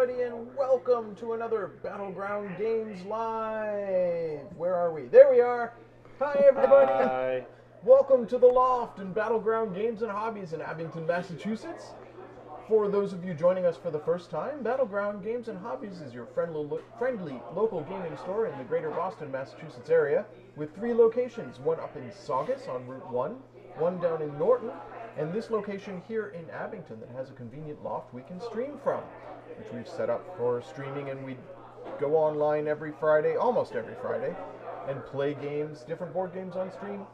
everybody, and welcome to another Battleground Games Live. Where are we? There we are. Hi, everybody. Hi. Welcome to the Loft and Battleground Games and Hobbies in Abington, Massachusetts. For those of you joining us for the first time, Battleground Games and Hobbies is your friendly local gaming store in the greater Boston, Massachusetts area, with 3 locations, one up in Saugus on Route 1, one down in Norton, and this location here in Abington that has a convenient loft we can stream from, which we've set up for streaming, and we go online every Friday, almost every Friday, and play games, different board games on stream.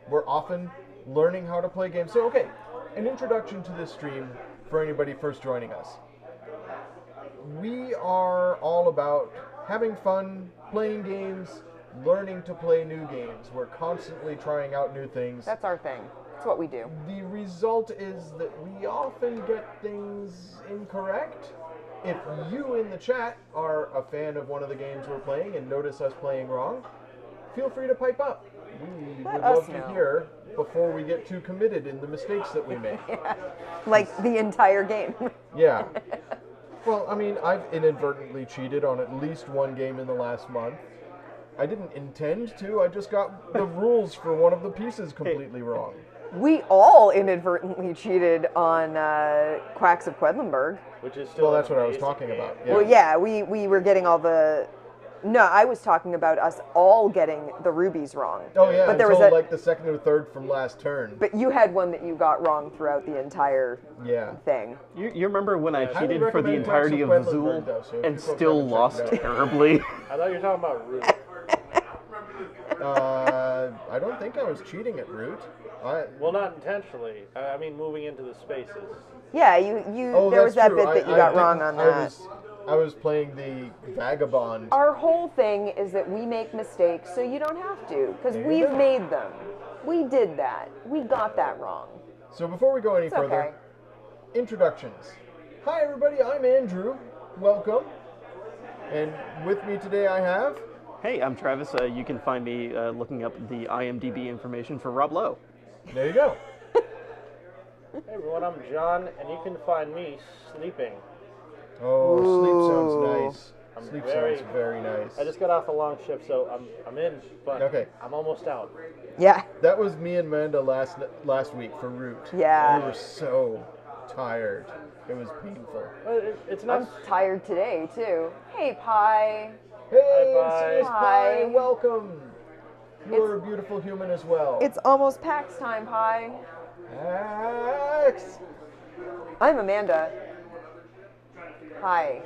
We're often learning how to play games. So, okay, an introduction to this stream for anybody first joining us. We are all about having fun, playing games, learning to play new games. We're constantly trying out new things. That's our thing. That's what we do. The result is that we often get things incorrect. If you in the chat are a fan of one of the games we're playing and notice us playing wrong, feel free to pipe up. We would love to hear before we get too committed in the mistakes that we make. Yeah. Like the entire game. Yeah. Well, I mean, I've inadvertently cheated on at least one game in the last month. I didn't intend to, I just got the rules for one of the pieces completely wrong. We all inadvertently cheated on Quacks of Quedlinburg. Which is still Well, that's what I was talking about. Yeah. Well, yeah, we were getting all the... No, I was talking about us all getting the rubies wrong. Oh, yeah, but there until was like the second or third from last turn. But you had one that you got wrong throughout the entire thing. You remember when I Highly cheated for the recommend entirety of Quacks of Azul Quedlinburg, though, so if and you folks still haven't checked lost it out. terribly? I thought you were talking about Root. I don't think I was cheating at Root. Well, not intentionally. I mean, moving into the spaces. Yeah, you. Oh, there was that's that true. bit that you got wrong on that. I was playing the Vagabond. Our whole thing is that we make mistakes so you don't have to, because There you we've go. made them. We did that. We got that wrong. So before we go any It's further, okay. introductions. Hi everybody, I'm Andrew. Welcome. And with me today I have... Hey, I'm Travis. You can find me looking up the IMDb information for Rob Lowe. There you go. Hey everyone, I'm John, and you can find me sleeping. Oh, sleep sounds nice. Sleep very- sounds very nice. I just got off a long shift, so I'm in, but Okay. I'm almost out. Yeah. That was me and Amanda last week for Root. Yeah. We were so tired. It was painful. But it's not. I'm tired today, too. Hey, Pie. Hey, Hi, Insidious Hi. Pie, welcome. You're a beautiful human as well. It's almost PAX time, Pie. X. I'm Amanda. Hi.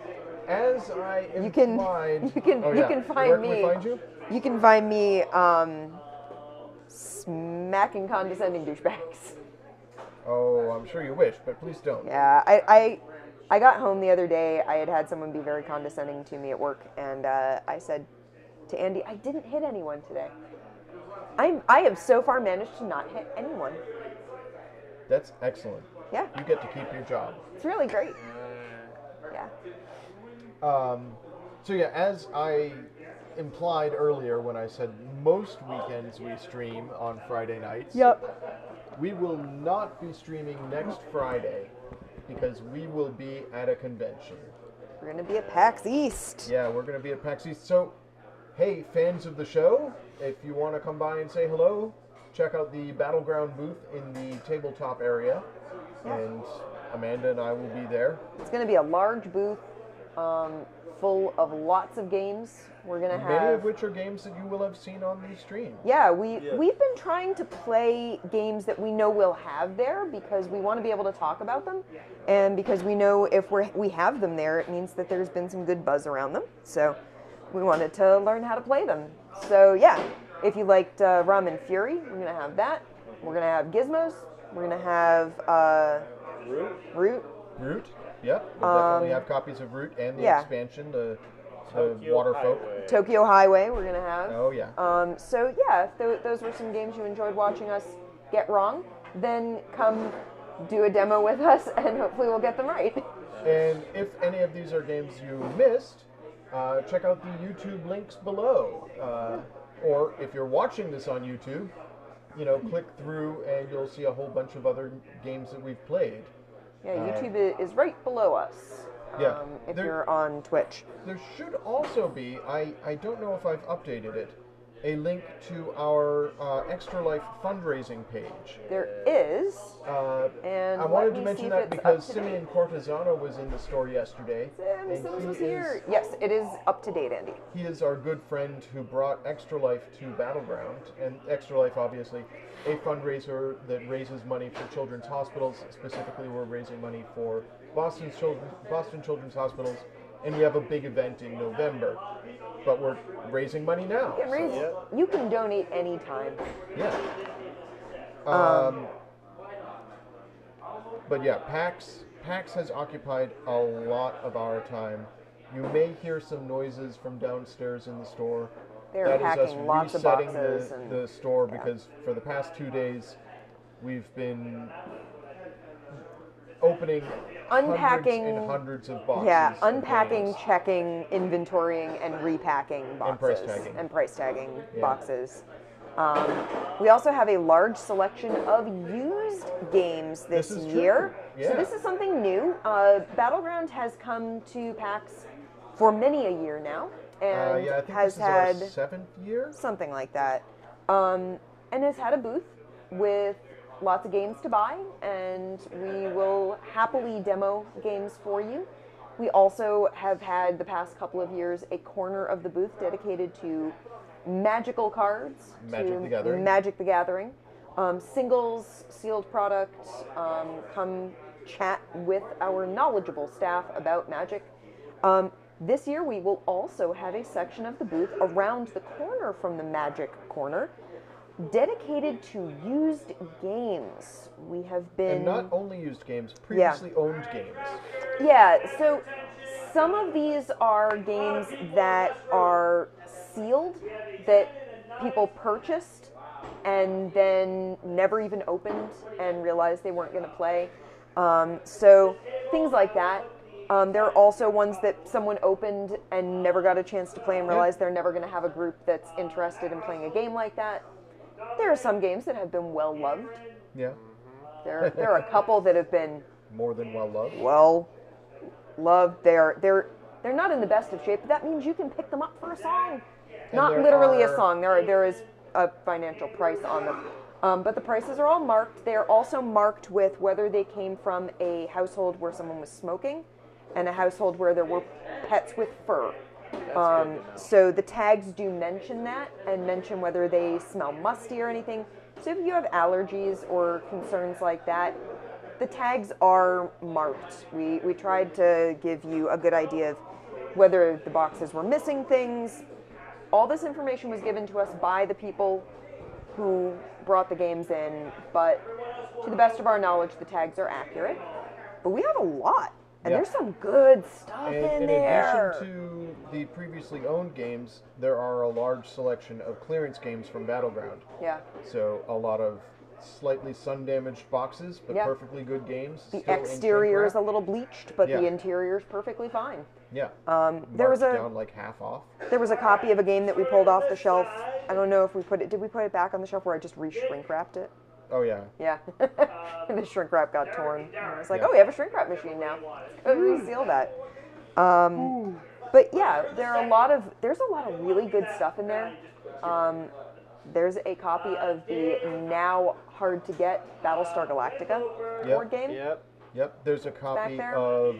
As I You can implied... you can Oh, you yeah. can find Where me. can we find you? You can find me smacking condescending douchebags. Oh, I'm sure you wish, but please don't. Yeah, I got home the other day. I had someone be very condescending to me at work, and I said to Andy, I didn't hit anyone today. I have so far managed to not hit anyone. That's excellent. Yeah, You get to keep your job. it's really great. Yeah. So yeah, as I implied earlier when I said most weekends we stream on Friday nights. Yep. We will not be streaming next Friday because we will be at a convention. We're gonna be at PAX East. Yeah, we're going to be at PAX East. So, hey, fans of the show, if you want to come by and say hello, check out the Battleground booth in the tabletop area. Yeah. And Amanda and I will be there. It's gonna be a large booth, full of lots of games. We're gonna have Many of which are games that you will have seen on the stream. Yeah, we've been trying to play games that we know we'll have there because we want to be able to talk about them, and because we know if we have them there, it means that there's been some good buzz around them. So we wanted to learn how to play them. So yeah, if you liked Rum and Fury, we're gonna have that. We're gonna have Gizmos. We're gonna have Root. Root, yep. We'll definitely have copies of Root and the yeah. expansion, the Tokyo Water Folk. Highway. Tokyo Highway. We're gonna have. Oh yeah. So yeah, if those were some games you enjoyed watching us get wrong, then come do a demo with us, and hopefully we'll get them right. And if any of these are games you missed, check out the YouTube links below. Or if you're watching this on YouTube, click through and you'll see a whole bunch of other games that we've played. Yeah, YouTube is right below us. Yeah. if There- you're on Twitch. There should also be, I don't know if I've updated it, a link to our Extra Life fundraising page. There is, and I wanted to let me see mention if that it's because up to date. Simeon Cortizano was in the store yesterday. and Sims he was here. is- Yes, it is up to date, Andy. He is our good friend who brought Extra Life to Battleground, and Extra Life, obviously, a fundraiser that raises money for children's hospitals. Specifically, we're raising money for Boston Children's Hospitals, and we have a big event in November. But we're raising money now. You can, raise, you can donate anytime. Yeah. But yeah, PAX has occupied a lot of our time. You may hear some noises from downstairs in the store. They're That is us packing lots of resetting boxes the store because for the past 2 days we've been opening Unpacking- hundreds and hundreds of boxes. Yeah, of unpacking, games. checking, inventorying, and repacking boxes. price tagging. And price tagging Yeah. boxes. We also have a large selection of used games this This is year. true. So Yeah. this is something new. Battleground has come to PAX for many a year now. And Yeah, I think has this is had our 7th year. something like that. And has had a booth with lots of games to buy, and we will happily demo games for you. We also have had the past couple of years a corner of the booth dedicated to magical cards, Magic to the Gathering. Magic the Gathering, singles, sealed product. Come chat with our knowledgeable staff about Magic. This year we will also have a section of the booth around the corner from the Magic corner dedicated to used games. We have been... And not only used games, previously owned games. Yeah, so some of these are games that are sealed, that people purchased and then never even opened and realized they weren't going to play. So things like that. There are also ones that someone opened and never got a chance to play and realized they're never going to have a group that's interested in playing a game like that. There are some games that have been well loved. Yeah. There are a couple that have been More than well loved. well loved. They're not in the best of shape, but that means you can pick them up for a song. Not there literally a are- song. There is a financial price on them. But the prices are all marked. They're also marked with whether they came from a household where someone was smoking and a household where there were pets with fur. So the tags do mention that and mention whether they smell musty or anything. So if you have allergies or concerns like that, the tags are marked. We tried to give you a good idea of whether the boxes were missing things. All this information was given to us by the people who brought the games in, but to the best of our knowledge, the tags are accurate. But we have a lot, and Yeah. there's some good stuff And in in there. addition to the previously owned games, there are a large selection of clearance games from Battleground. Yeah. So a lot of slightly sun-damaged boxes, but Yeah. perfectly good games. The still in exterior is shrink a little bleached, but the Yeah. interior is perfectly fine. wrap. Yeah. There was Marked a down like half off. there was a copy of a game that we pulled off the shelf. I don't know if we put it. Did we put it back on the shelf, where I just re-shrink wrapped it? Oh yeah. Yeah. And the shrink wrap got torn. And I was like, Yeah. oh, we have a shrink wrap machine now. Let's reseal that. But yeah, there's a lot of really good stuff in there. There's a copy of the now hard to get Battlestar Galactica Yep. board game. Yep. Yep. There's a copy there. of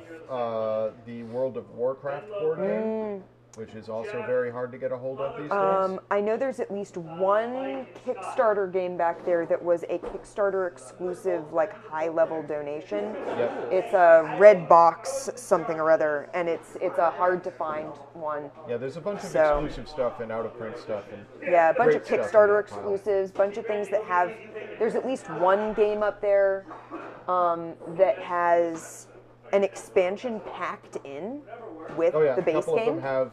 the World of Warcraft board game, which is also very hard to get a hold of these days. I know there's at least one Kickstarter game back there that was a Kickstarter exclusive, like high-level donation. Yep. It's a red box something or other, and it's a hard-to-find one. Yeah, there's a bunch of So- exclusive stuff and out-of-print stuff. And Yeah, a bunch great of stuff in Kickstarter that pile. exclusives, bunch of things that have. There's at least one game up there that has an expansion packed in with Oh yeah, the a base couple game. of them have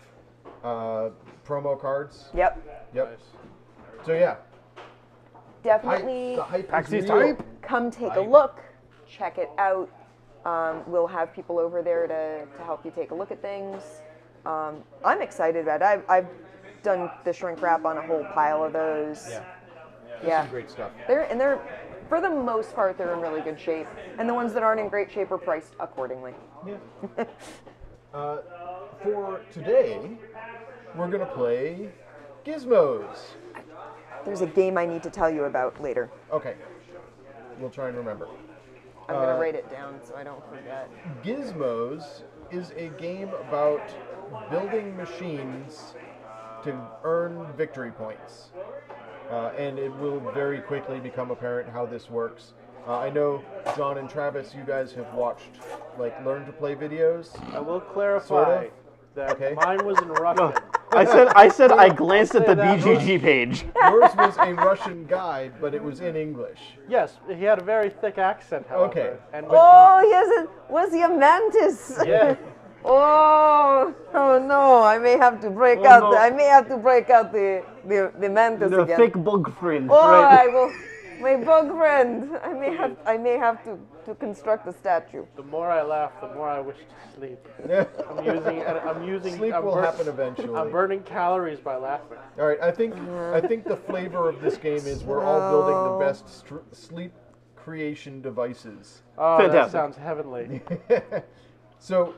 promo cards. Yep, Yep. So yeah, definitely. the hype PAX is East real. hype. Come take a look, check it out. We'll have people over there to help you take a look at things. I'm excited about it. I've done the shrink wrap on a whole pile of those. Yeah. Yeah. Great stuff. They're for the most part, they're in really good shape, and the ones that aren't in great shape are priced accordingly. Yeah. For today, we're going to play Gizmos. There's a game I need to tell you about later. Okay. We'll try and remember. I'm going to write it down so I don't forget. Gizmos is a game about building machines to earn victory points. And it will very quickly become apparent how this works. I know, John and Travis, you guys have watched, learn to play videos. I will clarify Sort of? that Okay. mine was in Russian. I said I glanced at the say that. BGG page. Yours was a Russian guide, but it was in English. Yes, he had a very thick accent, however. Okay. And Oh, yes, it was the mantis. yeah. Oh no! I may have to break Oh, out. no. I may have to break out the mantis The again. thick bug friend. Oh, right. I will. My bug friend. I may have to construct a statue. The more I laugh, the more I wish to sleep. I'm using. Sleep will happen eventually. I'm burning calories by laughing. All right, I think the flavor of this game is we're all building the best sleep creation devices. Oh, Fantastic. that sounds heavenly. So,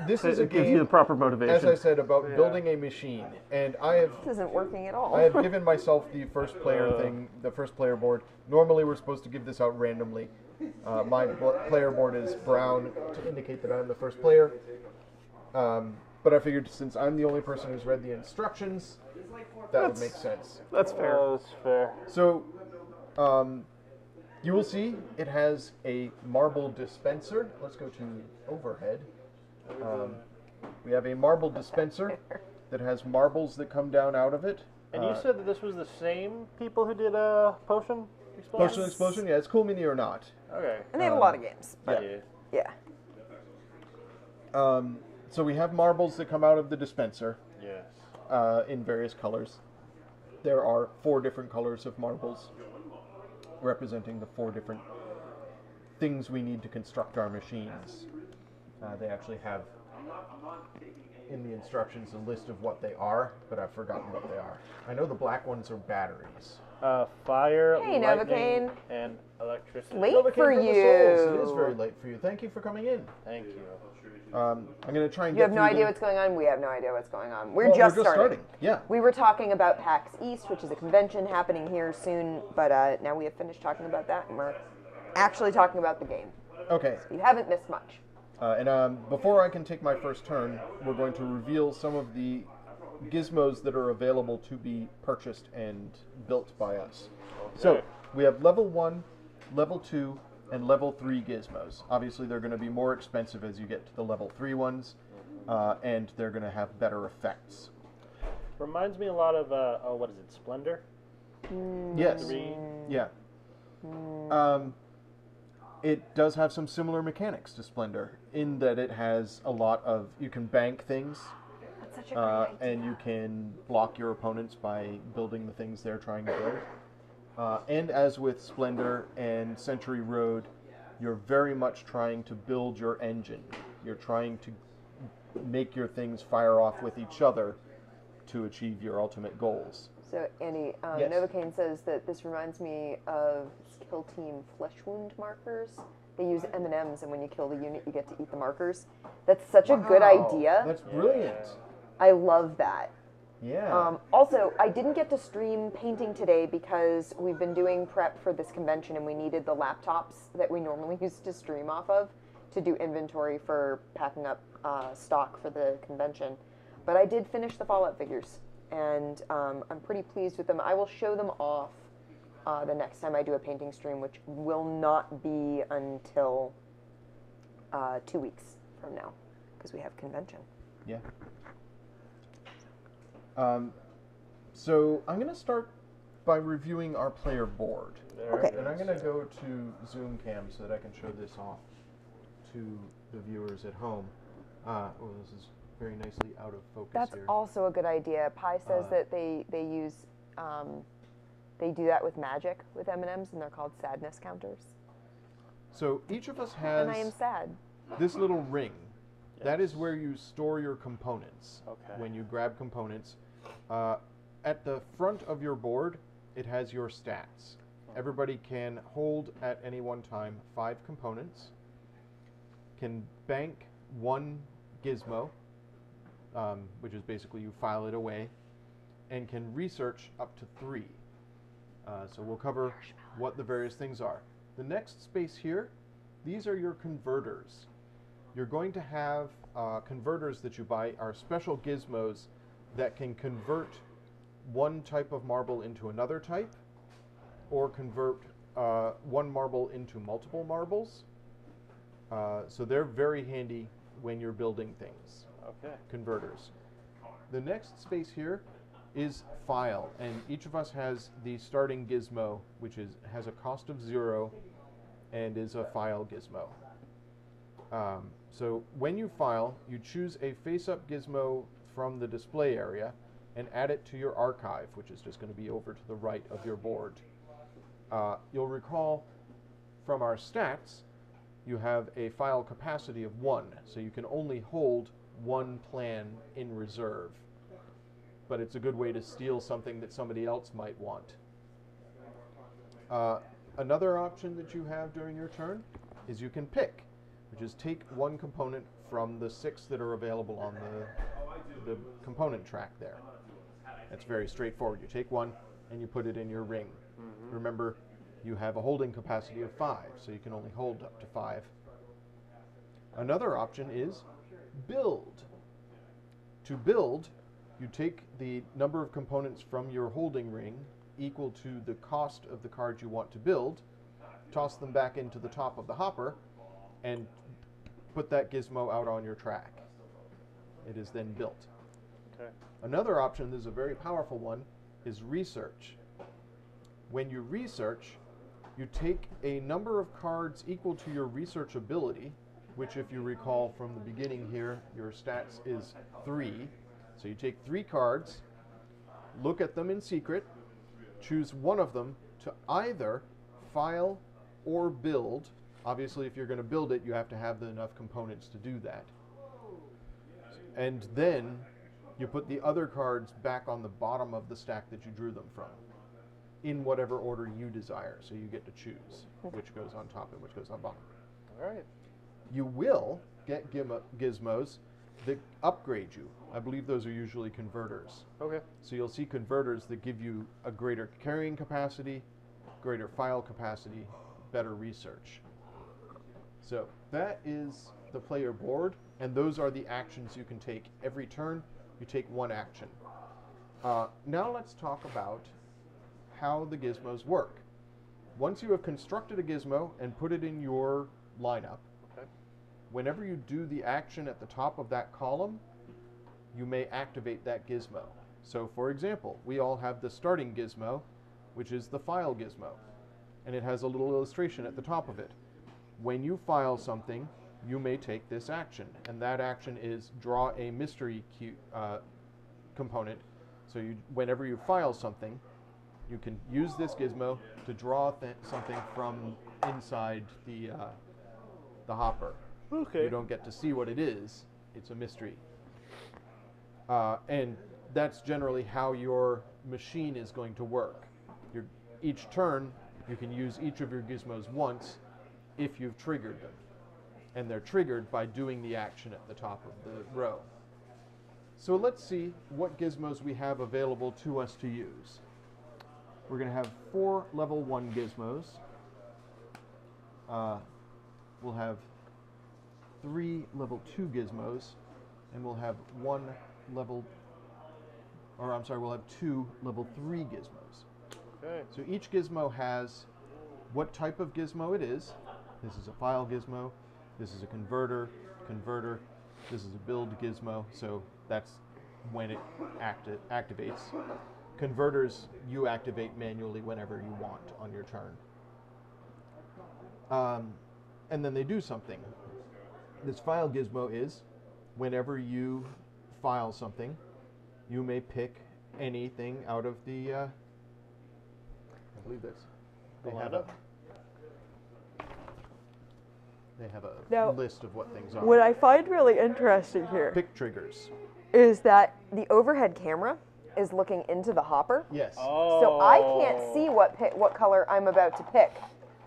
this is a It gives you the game, proper motivation. as I said, about building a machine, and This isn't working at all. I have given myself the first player thing, the first player board. Normally, we're supposed to give this out randomly. My player board is brown to indicate that I'm the first player. But I figured since I'm the only person who's read the instructions, that would make sense. That's fair. That's fair. So, you will see it has a marble dispenser. Let's go to overhead. We have a marble dispenser that has marbles that come down out of it. And you said that this was the same people who did Potion Explosion? Potion Explosion, yeah, it's Cool Mini or not. Okay. And they have a lot of games. But Yeah. yeah. So we have marbles that come out of the dispenser Yes. in various colors. There are 4 different colors of marbles representing the 4 different things we need to construct our machines. They actually have in the instructions a list of what they are, but I've forgotten what they are. I know the black ones are batteries. Fire, Hey, lightning, Novocaine. and electricity. Late Novocaine for the you. Souls. It is very late for you. Thank you for coming in. Thank you. I'm going to try and You get have no through idea them. what's going on. We have no idea what's going on. We're Well, just we're just starting. Yeah. We were talking about PAX East, which is a convention happening here soon, but now we have finished talking about that, and we're actually talking about the game. Okay. You haven't missed much. Before I can take my first turn, we're going to reveal some of the gizmos that are available to be purchased and built by us. So, we have level 1, level 2, and level 3 gizmos. Obviously, they're going to be more expensive as you get to the level 3 ones, and they're going to have better effects. Reminds me a lot of, what is it, Splendor? Yes. 3. Yeah. It does have some similar mechanics to Splendor in that it has a lot of, you can bank things, That's such a great idea. and you can block your opponents by building the things they're trying to build. And as with Splendor and Century Road, you're very much trying to build your engine. You're trying to make your things fire off with each other to achieve your ultimate goals. So, Andy, Yes. Novocaine says that this reminds me of Kill Team Flesh Wound markers. They use M&Ms, and when you kill the unit, you get to eat the markers. That's such a good Wow, idea. That's brilliant. I love that. Yeah. Also, I didn't get to stream painting today because we've been doing prep for this convention, and we needed the laptops that we normally use to stream off of to do inventory for packing up stock for the convention. But I did finish the Fallout figures, and I'm pretty pleased with them. I will show them off the next time I do a painting stream, which will not be until 2 weeks from now, because we have convention. Yeah. So I'm going to start by reviewing our player board. Okay. And I'm going to go to Zoom Cam so that I can show this off to the viewers at home. Oh, this is very nicely out of focus That's here. also a good idea. Pi says that they use they do that with magic with M&Ms, and they're called sadness counters. So each of us has And I am sad. this little ring. That is where you store your components. Okay. When you grab components. At the front of your board, it has your stats. everybody can hold at any one time 5 components, can bank 1 gizmo, which is basically you file it away, and can research up to 3. So we'll cover what the various things are. The next space here, these are your converters. You're going to have converters that you buy are special gizmos that can convert one type of marble into another type, or convert one marble into multiple marbles. So they're very handy when you're building things. Okay. Converters. The next space here is file, and each of us has the starting gizmo, which has a cost of 0 and is a file gizmo. So when you file, you choose a face-up gizmo from the display area and add it to your archive, which is just going to be over to the right of your board. You'll recall from our stats, you have a file capacity of 1, so you can only hold 1 plan in reserve. But it's a good way to steal something that somebody else might want. Another option that you have during your turn is you can pick, which is take 1 component from the 6 that are available on the component track there. It's very straightforward. You take 1 and you put it in your ring. Remember, you have a holding capacity of 5, so you can only hold up to 5. Another option is build. To build, you take the number of components from your holding ring equal to the cost of the card you want to build, toss them back into the top of the hopper, and put that gizmo out on your track. It is then built. Okay. Another option, this is a very powerful one, is research. When you research, you take a number of cards equal to your research ability, which if you recall from the beginning here, your stats is 3. So you take 3 cards, look at them in secret, choose one of them to either file or build. Obviously, if you're going to build it, you have to have enough components to do that. And then you put the other cards back on the bottom of the stack that you drew them from, in whatever order you desire. So you get to choose which goes on top and which goes on bottom. All right. You will get gizmos that upgrade you. I believe those are usually converters. Okay. So you'll see converters that give you a greater carrying capacity, greater file capacity, better research. So that is the player board, and those are the actions you can take. Every turn, you take 1 action. Now let's talk about how the gizmos work. Once you have constructed a gizmo and put it in your lineup, whenever you do the action at the top of that column, you may activate that gizmo. So for example, we all have the starting gizmo, which is the file gizmo, and it has a little illustration at the top of it. When you file something, you may take this action, and that action is draw a mystery component. So whenever you file something, you can use this gizmo to draw something from inside the hopper. Okay. You don't get to see what it is. It's a mystery. And that's generally how your machine is going to work. Each turn, you can use each of your gizmos once if you've triggered them. And they're triggered by doing the action at the top of the row. So let's see what gizmos we have available to us to use. We're going to have 4 level 1 gizmos. We'll have 3 level 2 gizmos, and we'll have 2 level 3 gizmos. Okay. So each gizmo has what type of gizmo it is. This is a file gizmo, this is a converter, this is a build gizmo, so that's when it activates. Converters you activate manually whenever you want on your turn. And then they do something. This file gizmo is, whenever you file something, you may pick anything out of the, I believe they have a Now, list of what things are. What I find really interesting here Pick triggers. is that the overhead camera is looking into the hopper. Yes. Oh. So I can't see what color I'm about to pick,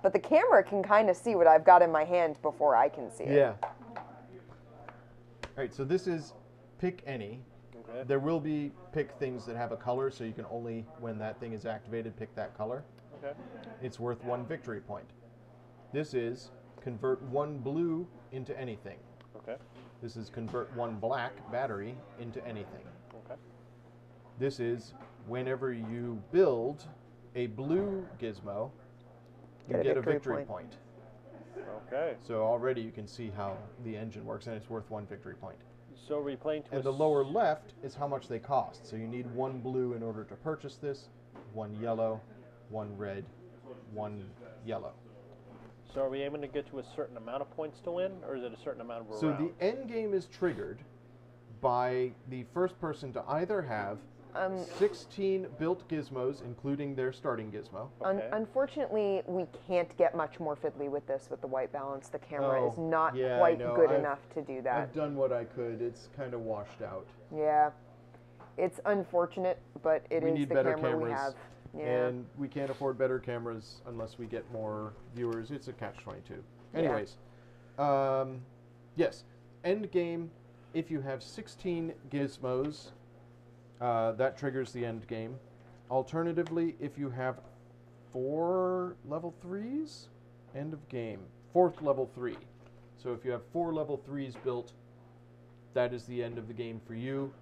but the camera can kind of see what I've got in my hand before I can see it. Yeah. All right, so this is pick any. Okay. There will be pick things that have a color, so you can only, when that thing is activated, pick that color. Okay. It's worth 1 victory point. This is convert 1 blue into anything. Okay. This is convert 1 black battery into anything. Okay. This is whenever you build a blue gizmo, you get a victory point. Okay. So already you can see how the engine works, and it's worth 1 victory point. So are we playing to And the lower left is how much they cost. So you need 1 blue in order to purchase this, 1 yellow, 1 red, 1 yellow. So are we aiming to get to a certain amount of points to win, or is it a certain amount of So round? the end game is triggered by the first person to either have 16 built gizmos, including their starting gizmo. Okay. Unfortunately, we can't get much more fiddly with this with the white balance. The camera Oh, is not yeah, I quite know. good I've- enough to do that. I've done what I could. It's kind of washed out. Yeah. It's unfortunate, but it We is need the better camera we cameras. have. Yeah. And we can't afford better cameras unless we get more viewers. It's a catch-22. Anyways, yes, end game, if you have 16 gizmos, that triggers the end game. Alternatively, if you have 4 level 3s, end of game. 4th level 3. So if you have 4 level 3s built, that is the end of the game for you.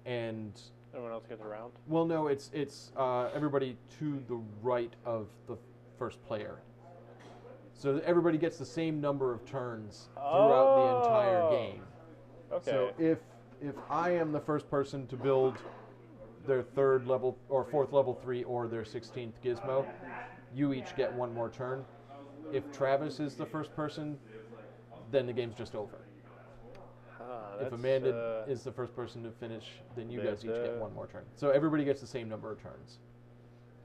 And Everyone else gets a round? well, no, it's everybody to the right of the first player. So everybody gets the same number of turns throughout the entire game. Okay. So if I am the first person to build their 3rd level or 4th level 3 or their 16th gizmo, you each get 1 more turn. If Travis is the first person, then the game's just over. If Amanda is the first person to finish, then you guys each get 1 more turn. So everybody gets the same number of turns.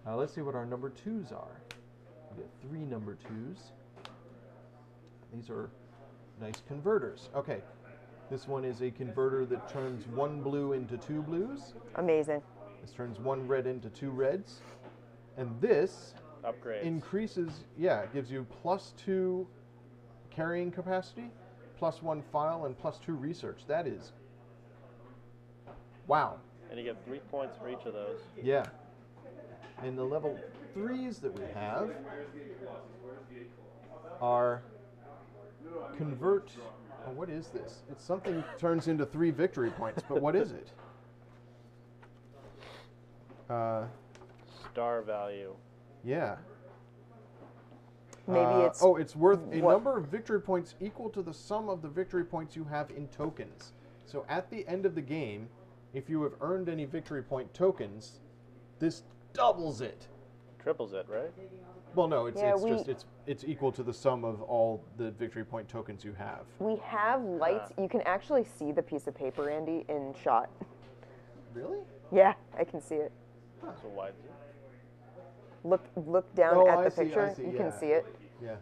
Let's see what our number 2s are. We get 3 number 2s. These are nice converters. Okay, this one is a converter that turns 1 blue into 2 blues. Amazing. This turns 1 red into 2 reds. And this upgrades. increases, yeah, it gives you +2 carrying capacity, +1 file, and +2 research. That is, wow. And you get 3 points for each of those. Yeah. And the level 3s that we have are convert. Oh, what is this? It's something turns into 3 victory points, but what is it? Star value. Yeah. Maybe it's oh, it's worth a what- number of victory points equal to the sum of the victory points you have in tokens. So at the end of the game, if you have earned any victory point tokens, this doubles it. Triples it, right? Well, no, it's Yeah, it's equal to the sum of all the victory point tokens you have. We have lights. You can actually see the piece of paper, Andy, in shot. Really? Yeah, I can see it. So why is it? Look down Oh, at I the see, I picture. see, You yeah. can see it. Yeah.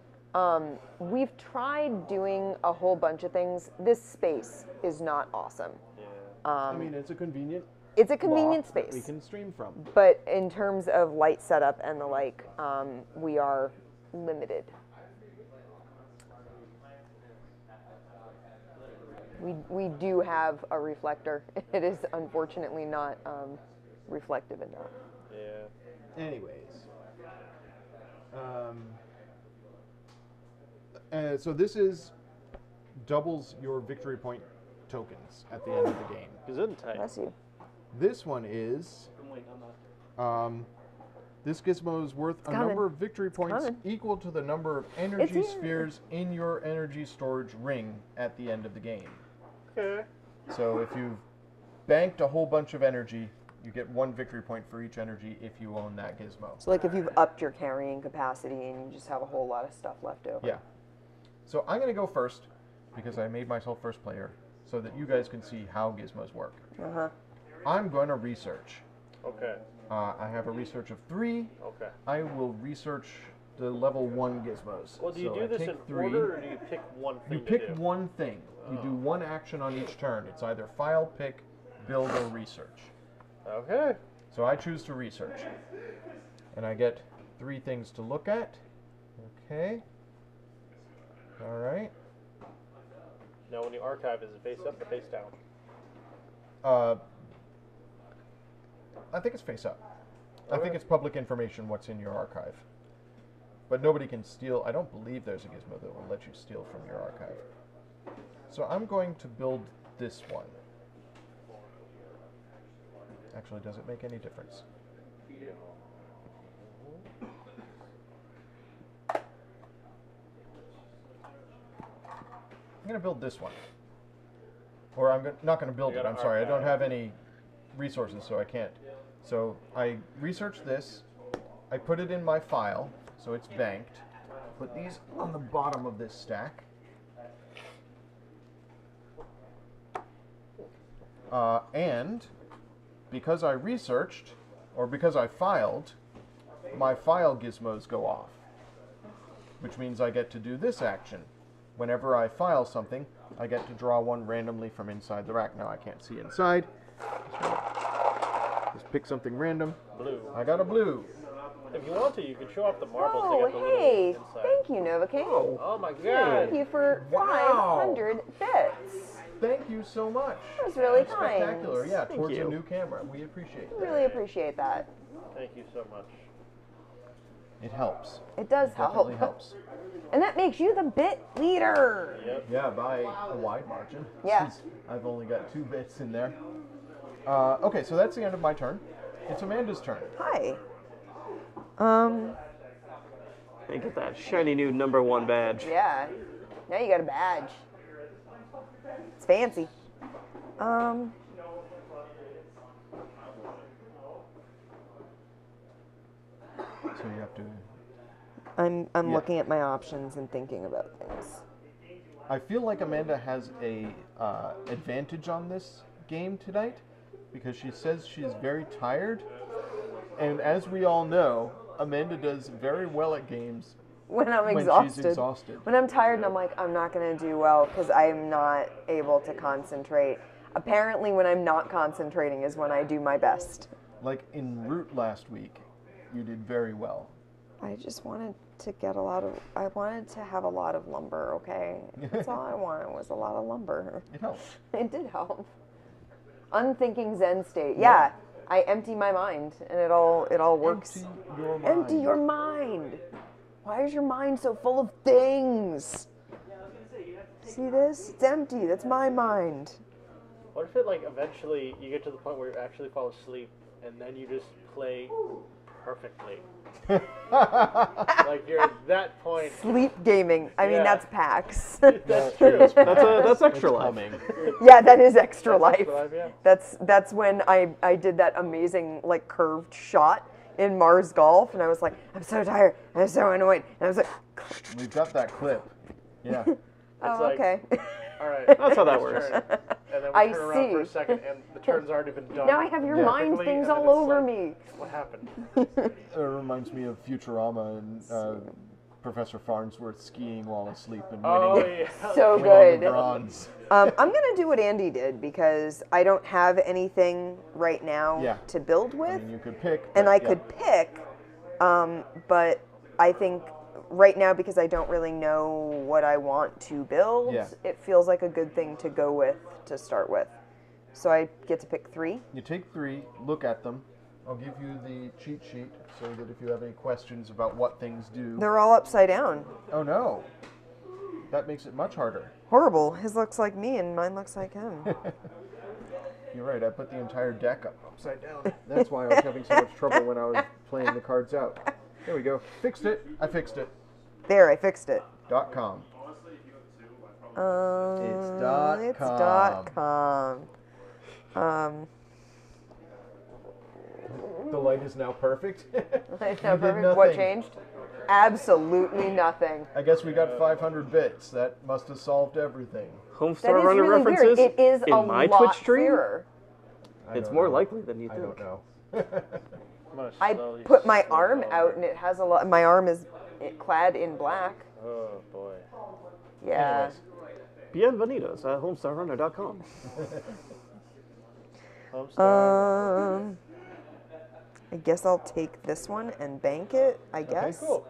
We've tried doing a whole bunch of things. This space is not awesome. Yeah. I mean, it's a convenient. It's a convenient loft that space. we can stream from. But in terms of light setup and the like, we are limited. We do have a reflector. It is unfortunately not reflective enough. Yeah. Anyways. So this is doubles your victory point tokens at the end of the game. Gesundheit. Bless you. This one is, this gizmo is worth a coming. number of victory points coming. equal to the number of energy It's here. spheres in your energy storage ring at the end of the game. Okay. So if you've banked a whole bunch of energy, you get 1 victory point for each energy if you own that gizmo. So like if you've upped your carrying capacity and you just have a whole lot of stuff left over. Yeah. So I'm going to go first because I made myself first player so that you guys can see how gizmos work. Uh-huh. I'm going to research. Okay. I have a research of 3. Okay. I will research the level 1 gizmos. Well, do you So do I this take in 3. order, or do you pick one thing You to pick do? one thing. You do 1 action on each turn. It's either file, pick, build, or research. Okay. So I choose to research. And I get 3 things to look at. Okay. All right. Now, when you archive, is it face up or face down? I think it's face up. I think it's public information what's in your archive. But nobody can steal. I don't believe there's a gizmo that will let you steal from your archive. So I'm going to build this one. Actually, does it make any difference? I'm going to build this one. Or I'm not going to build it. I'm sorry. I don't have any resources, so I can't. So I researched this. I put it in my file, so it's banked. Put these on the bottom of this stack. And because I researched, or because I filed, my file gizmos go off. Which means I get to do this action. Whenever I file something, I get to draw one randomly from inside the rack. Now I can't see inside. Just pick something random. Blue. I got a blue. If you want to, you can show off the marbles. Oh, they got the hey! little inside. Thank you, Nova King. Oh my God! Thank you for Wow. 500 bits. Thank you so much. That was really That's kind. spectacular. Yeah, Thank towards a you. new camera. We appreciate that. Really appreciate that. Thank you so much. It helps. It does Definitely help. helps. And that makes you the bit leader. Yep. Yeah, by a wide margin. Yeah. Since I've only got 2 bits in there. Okay, so that's the end of my turn. It's Amanda's turn. Hi. And get that shiny new #1 badge. Yeah. Now you got a badge. It's fancy. So you have to... I'm Yeah. looking at my options and thinking about things. I feel like Amanda has a advantage on this game tonight because she says she's very tired, and as we all know, Amanda does very well at games When I'm when exhausted. she's exhausted. When I'm tired and I'm like, I'm not going to do well because I'm not able to concentrate. Apparently, when I'm not concentrating is when I do my best. Like in Root last week, you did very well. I just wanted to get I wanted to have a lot of lumber, okay? That's all I wanted was a lot of lumber. It helps. It did help. Unthinking Zen state. Yeah, I empty my mind and it all works. Empty your mind. Empty your mind. Why is your mind so full of things? See this? It's empty. That's my mind. What if it like eventually you get to the point where you actually fall asleep and then you just play perfectly? Like you're at that point. Sleep gaming. I mean, Yeah. that's PAX. That's true. That's extra life. Coming. Yeah, that is extra life. Extra life, yeah. That's when I did that amazing like curved shot in Mars Golf, and I was like, I'm so tired, I'm so annoyed, and I was like, We've got that clip. Yeah. oh, like- okay. All right. That's how that next works. turn. And then we I turn around for a see. second, and the turn's already been done. Now I have your Yeah. mind perfectly, things and then all it's over like, me. What happened? It reminds me of Futurama and Professor Farnsworth skiing while asleep and Oh winning, yeah. So winning all the good. bronze. I'm gonna do what Andy did because I don't have anything right now Yeah. to build with. I mean, you could pick. And but I yeah. could pick, but I think right now, because I don't really know what I want to build, Yeah. it feels like a good thing to go with to start with. So I get to pick 3. You take 3, look at them. I'll give you the cheat sheet so that if you have any questions about what things do. They're all upside down. Oh no. That makes it much harder. Horrible. His looks like me and mine looks like him. You're right, I put the entire deck upside down. That's why I was having so much trouble when I was playing the cards out. There we go. Fixed it. I fixed it. There, I fixed it. .com. It's .com. .com. The light is now perfect. What nothing. changed? Absolutely nothing. I guess we got 500 bits. That must have solved everything. Homestar That is Runner really references weird. It is in a my lot Twitch stream. clearer. I It's don't more know. likely than you I think. don't know. I'm gonna I slowly put my slip arm over. out and it has a lot. My arm is clad in black. Oh boy. Yeah. Anyways, Bienvenidos at homestarrunner.com. Homestar. I guess I'll take this one and bank it, I guess. Okay, cool.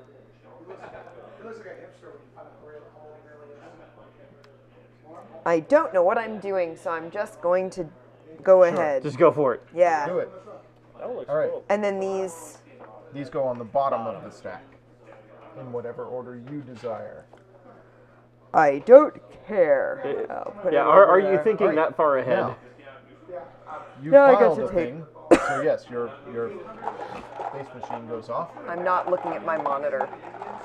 I don't know what I'm doing, so I'm just going to go ahead. Just go for it. Yeah. Do it. That looks All right. cool. And then these. These go on the bottom of the stack, in whatever order you desire. I don't care. I'll put it Are over you there. thinking Alright. that far ahead? Now, you Yeah, I got filed to the take- thing, so yes, your base machine goes off. I'm not looking at my monitor.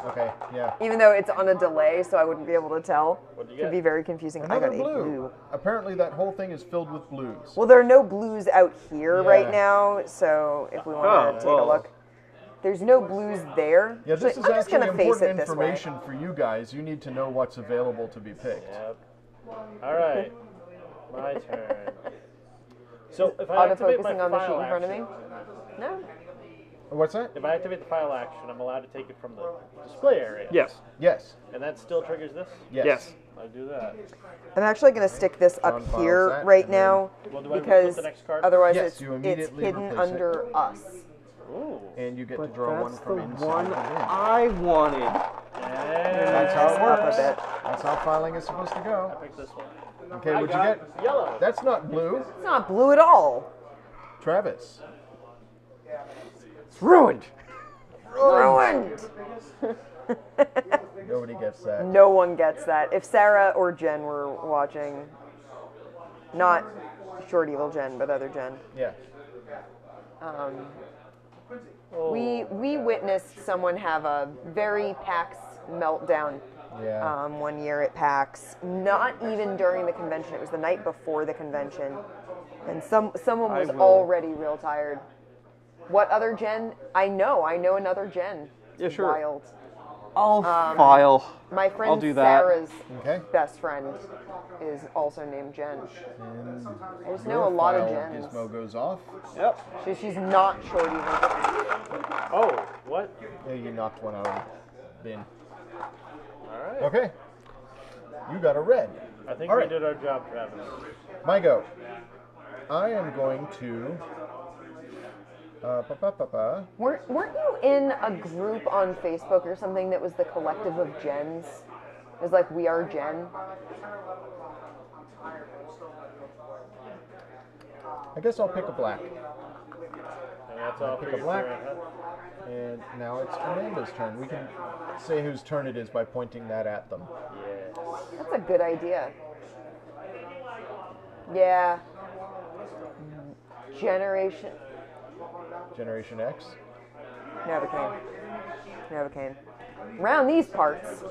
Okay, yeah. Even though it's on a delay, so I wouldn't be able to tell. What'd you Could get? be very confusing. Another I got blue. a blue. Apparently that whole thing is filled with blues. Well, there are no blues out here Yeah. right now, so if we want to take a well. look. There's no blues there. Yeah, this so is I'm just actually going to face important it this way. information for you guys. You need to know what's available to be picked. Yep. All right. My turn. So if I activate my Auto-focusing on the sheet file in front of me? action, No? What's that? if I activate the file action, I'm allowed to take it from the display area. Yes. Yes. And that still triggers this? Yes. Yes. I'll do that. I'm actually going to stick this John up files here that, right and then- now Well, do I because flip the next card? otherwise Yes, it's you immediately hidden replace it. under us. Ooh. And you get to But draw one that's from the inside one the bin. I wanted. That's how it Up a works. bit. That's how filing is supposed to I go. picked this one. Okay, I what'd you got get? yellow. That's not blue. It's not blue at all. Travis. It's ruined. Ruined! Nobody gets that. No one gets that. If Sarah or Jen were watching, not Short Evil Jen, but other Jen, Yeah. we witnessed someone have a very PAX meltdown Yeah. 1 year at PAX. Not even during the convention. It was the night before the convention, and someone was already real tired. What other Jen? I know another Jen. Yeah, sure. Wild. I'll file. My friend I'll do that. Sarah's Okay. best friend is also named Jen. And I just your know a lot of file Jens. Gizmo goes off. Yep. She's not Short Evil Jen. Oh, what? Yeah, you knocked one out of the bin. All right. Okay. You got a red. I think All we right. did our job, Travis. My go. I am going to. Weren't you in a group on Facebook or something that was the collective of Jens? It was like We Are Jen. I guess I'll pick a black. And that's all Pick for a your black. turn, huh? And now it's Amanda's turn. We can say whose turn it is by pointing that at them. Yes. That's a good idea. Yeah. Generation. Generation X. Novocaine. Around these parts,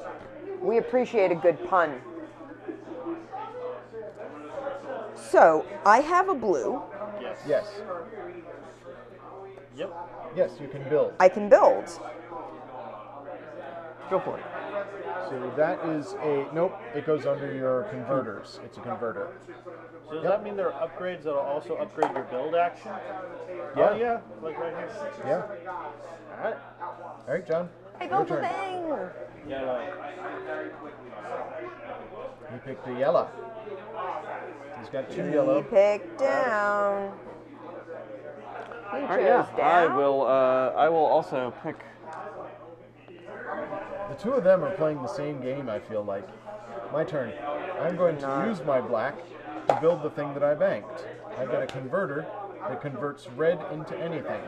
we appreciate a good pun. So, I have a blue. Yes. Yes. Yep. Yes, you can build. I can build. Go for it. So that is a nope. It goes under your converters. It's a converter. So does that mean there are upgrades that'll also upgrade your build action? Yeah. Oh, yeah. Like right here. Yeah. All right. All right, John. I Your built the turn. thing! Yeah. You picked the yellow. He's got two He yellow. picked down. He chose All right, yeah. down. I will also pick. The two of them are playing the same game, I feel like. My turn. I'm going to use my black to build the thing that I banked. I get a converter that converts red into anything.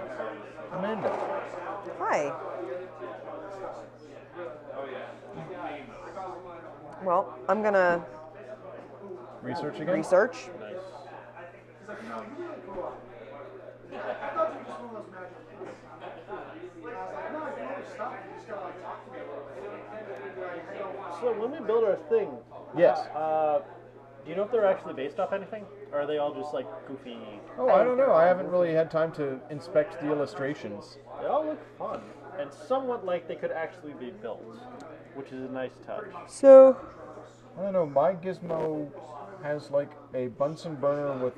Amanda. Hi. Well, I'm gonna Research again? research. Nice. So when we build our thing, Yes. do you know if they're actually based off anything? Or are they all just like goofy? Oh, I don't know. I haven't really had time to inspect the illustrations. They all look fun and somewhat like they could actually be built, which is a nice touch. So, I don't know. My Gizmo has like a Bunsen burner with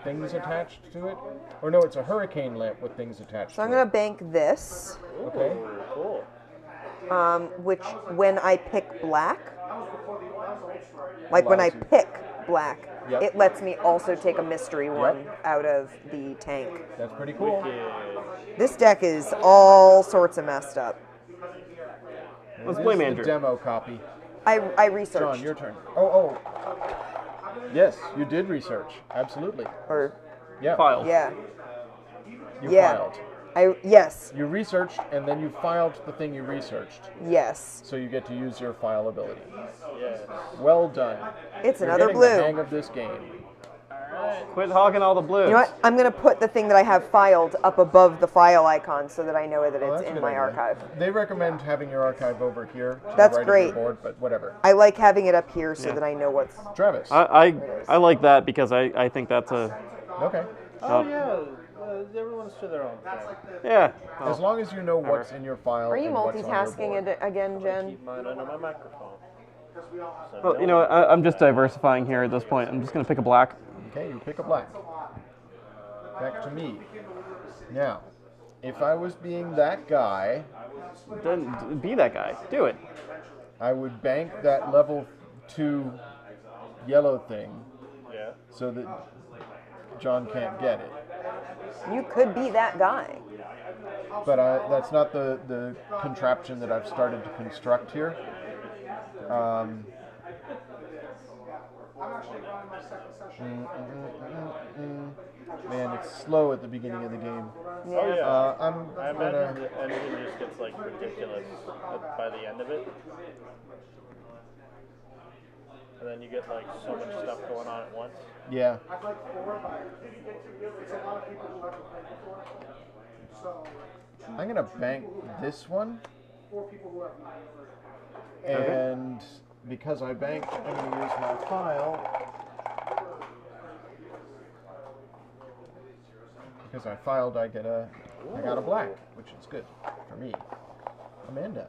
things attached to it. Or no, it's a hurricane lamp with things attached I'm to gonna it. bank this, Okay. Cool. which when I pick black, like when I pick black, Yep. it lets me also take a mystery one out of the tank. That's pretty cool. This deck is all sorts of messed up. Let's This play is the Andrew. demo copy. I researched. John, your turn. Oh. Yes, you did research. Absolutely. Or Yeah. Filed. yeah, You yeah. filed. Yes, You researched, and then you filed the thing you researched. yes. So you get to use your file ability. Yeah. Well done. It's You're another getting blue. the hang of this game. Quit hogging all the blues. You know what? I'm gonna put the thing that I have filed up above the file icon so that I know that Oh, it's that's a in good my idea. archive. They recommend having your archive over here to That's the right great. of your board, but whatever. I like having it up here so Yeah. that I know what's. Travis. I like that because I think that's a Okay. Oh yeah. Everyone's to their own thing. yeah. As Well, long as you know what's in your file. Are you and what's on your multitasking board. it again, Jen? Keep mine under my microphone. So well, no you know, I'm just diversifying here at this point. I'm just gonna pick a black. Okay, you pick a black. Back to me. Now, if I was being that guy, Then be that guy. Do it. I would bank that level 2 yellow thing Yeah. so that John can't get it. You could be that guy. But that's not the contraption that I've started to construct here. Man, it's slow at the beginning of the game. Oh yeah. I'm I gonna. imagine the engine just gets like ridiculous by the end of it. And then you get like so much stuff going on at once. Yeah. I'm gonna bank this one. And because I banked, I'm gonna use my file. Because I filed, I got a black, which is good for me. Amanda.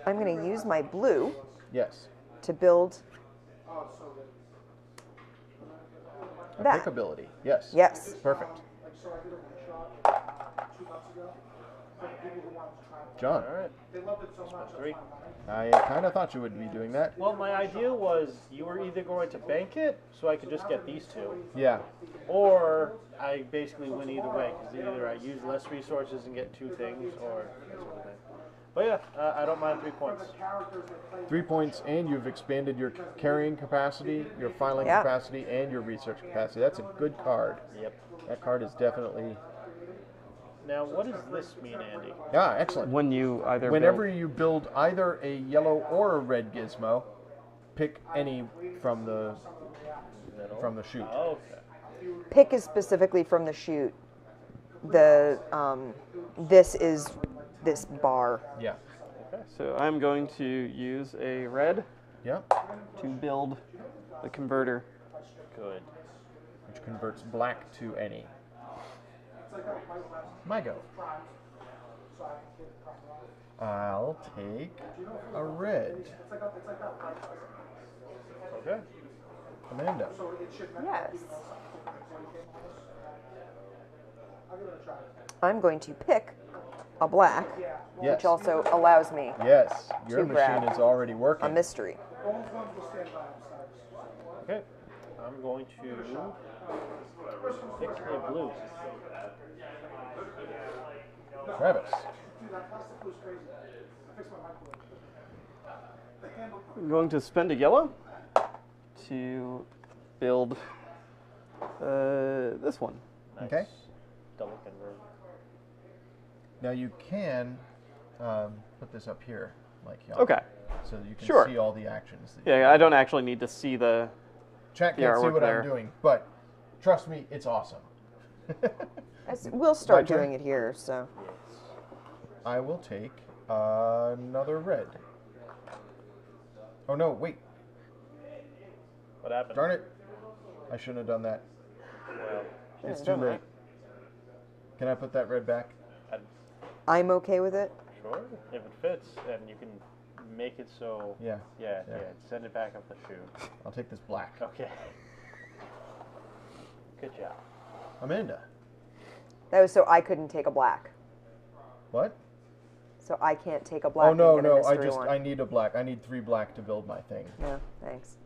I'm gonna use my blue Yes. to build A that. pick ability. Yes. Yes. Perfect. John. All right. That's 3. I kind of thought you would be doing that. Well, my idea was you were either going to bank it, so I could just get these 2, Yeah. or I basically win either way, because either I use less resources and get 2 things, or that sort of thing. But yeah, I don't mind 3 points. 3 points, and you've expanded your carrying capacity, your filing Yeah. capacity, and your research capacity. That's a good card. Yep. That card is definitely. Now, what does this mean, Andy? Yeah, excellent. When you either Whenever build, you build either a yellow or a red gizmo, pick any from the chute. Oh, okay. Pick is specifically from the chute. The this is this bar. Yeah. so I'm going to use a red Yeah. to build the converter. Good. Which converts black to any. My go. I'll take a red. Okay. Amanda. Yes. I'm going to pick a black, Yes. which also allows me Yes. Your To machine grab is already working. a mystery. Okay. I'm going to pick a blue. Travis. I'm going to spend a yellow to build this one. Nice. Okay. Double convert. Now you can put this up here, like here. Okay. So that you can Sure. see all the actions. That Yeah, I don't actually need to see the. Chat the can't see artwork what there. I'm doing, but trust me, it's awesome. We'll start My turn? doing it here. So I will take another red. Oh no, wait. What happened? Darn it. I shouldn't have done that. Well, It's too done that. late. Can I put that red back? I'm okay with it. sure. If it fits, and you can make it so. Yeah. Yeah. Yeah. Send it back up the chute. I'll take this black. Okay. Good job. Amanda. That was so I couldn't take a black. What? So I can't take a black. Oh no, and get a no, mystery one. I need a black. I need 3 black to build my thing. Yeah, thanks.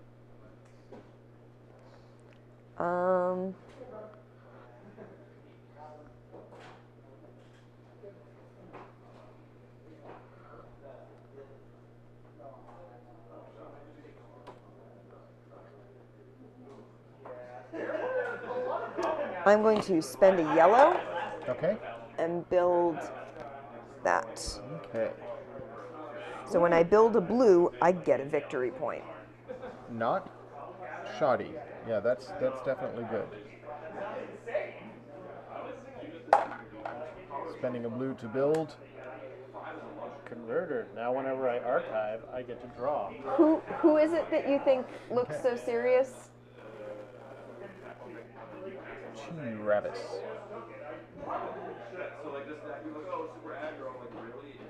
I'm going to spend a yellow Okay. and build that. Okay. So when I build a blue, I get a victory point. Not shoddy. Yeah, that's definitely good. Spending a blue to build. Converter. Now whenever I archive, I get to draw. Who is it that you think looks so serious? Rabbis.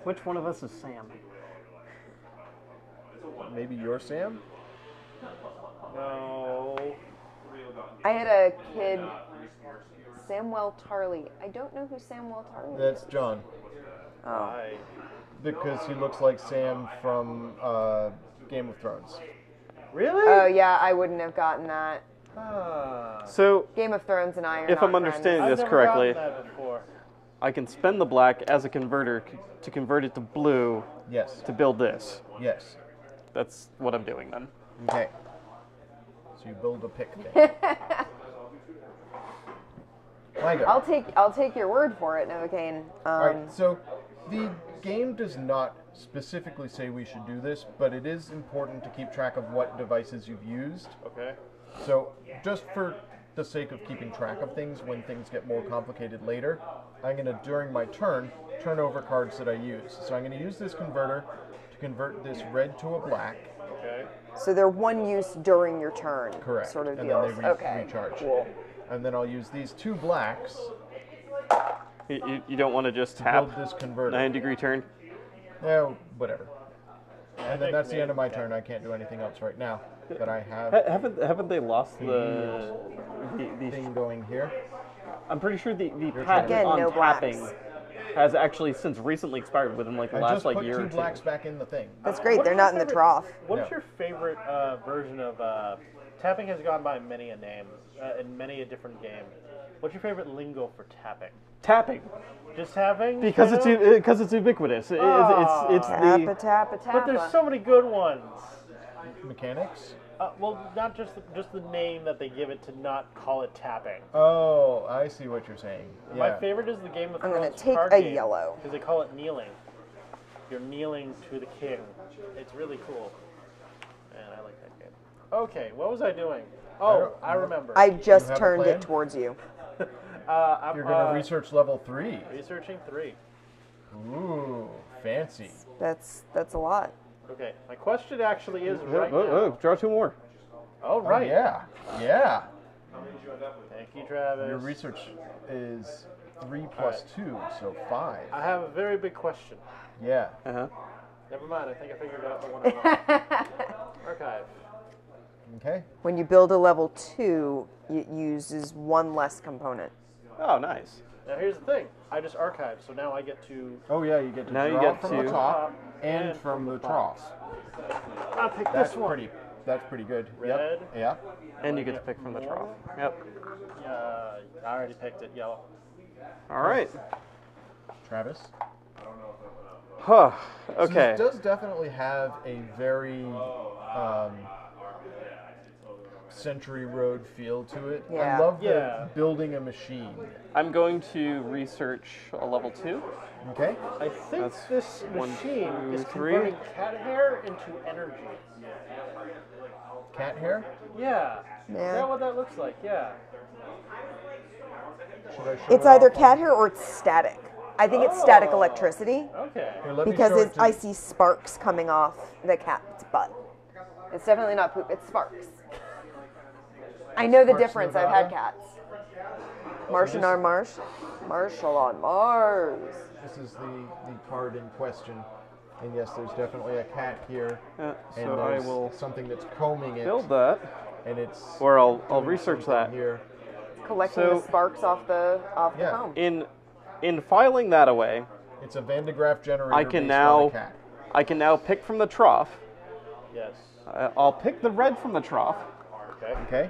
Which one of us is Sam? Maybe you're Sam? No. I had a kid, Samwell Tarly. I don't know who Samwell Tarly is. That's John. Oh. Because he looks like Sam from Game of Thrones. Really? Oh yeah, I wouldn't have gotten that. So, Game of Thrones and I are if not I'm understanding I've this never correctly, gotten that before. I can spend the black as a converter to convert it to blue Yes. to build this. Yes. That's what I'm doing then. Okay. So you build a pick thing. My go. I'll take your word for it, Novocaine. Alright, so the game does not specifically say we should do this, but it is important to keep track of what devices you've used. Okay. So just for the sake of keeping track of things when things get more complicated later, I'm going to, during my turn, turn over cards that I use. So I'm going to use this converter to convert this red to a black. Okay. So they're one use during your turn. Correct. Sort of and deals. then they Okay. recharge. Cool. And then I'll use these two blacks You don't want to just to tap build this converter. 9-degree turn? Yeah, whatever. And then think that's the end of my maybe- turn. I can't do anything else right now. But I have Haven't they lost the thing going here. I'm pretty sure the patent Again, on no tapping blacks. has actually since recently expired within like the I last just like put year two or two. blacks back in the thing. That's great. What's They're your not in the favorite- trough. What's No. your favorite version of tapping? Has gone by many a name in many a different game. What's your favorite lingo for tapping? Tapping Just tapping? because it's ubiquitous. It's Tappa, the tappa, tappa. But there's so many good ones. Mechanics? Well, not just the name that they give it to not call it tapping. Oh, I see what you're saying. Yeah. My favorite is the Game of I'm Thrones gonna take card a game, yellow. because they call it kneeling. You're kneeling to the king. It's really cool. Man, I like that game. Okay, what was I doing? Oh, I remember. I just have a turned plan? it towards you. I'm You're going to research level 3. researching 3. Ooh, fancy. That's a lot. Okay, my question actually is right now. draw two more. Oh, right. Yeah, yeah. Thank you, Travis. Your research is 3 plus 2, so 5. I have a very big question. Yeah. Uh-huh. Never mind, I think I figured out the one I want. Archive. Okay. When you build a level 2, it uses one less component. Oh, nice. Now here's the thing. I just archived, so now I get to... Oh yeah, you get to Now you draw get from to- the top and from the trough. I'll pick That's this one. That's pretty good. Red. Yep. Yeah. And you get to pick from the trough. Yep. I already picked it. Yellow. All right. Travis. Huh. So Okay. this does definitely have a very Century Road feel to it. Yeah. I love the Yeah. building a machine. I'm going to research a level 2. Okay. I think That's this 1, machine 2, is 3. converting cat hair into energy. Cat hair. Yeah. Yeah. Is that what that looks like? Yeah. Should I show It's it either off on- cat hair or it's static. I think it's static electricity Okay. Here, let me because show it to I you. see sparks coming off the cat's butt. It's definitely not poop, it's sparks. I know the Sparks difference, I've had Nevada? cats. Martian on Mars. Marshall on Mars. This is the card in question. And yes, there's definitely a cat here. And So I there's will something that's combing it. build that, And it's or I'll doing research something that. here. Collecting So- the sparks off the Yeah. comb. In filing that away, It's a Van de Graaff generator I can based now on a cat. I can now pick from the trough. Yes. I'll pick the red from the trough, Okay. Okay.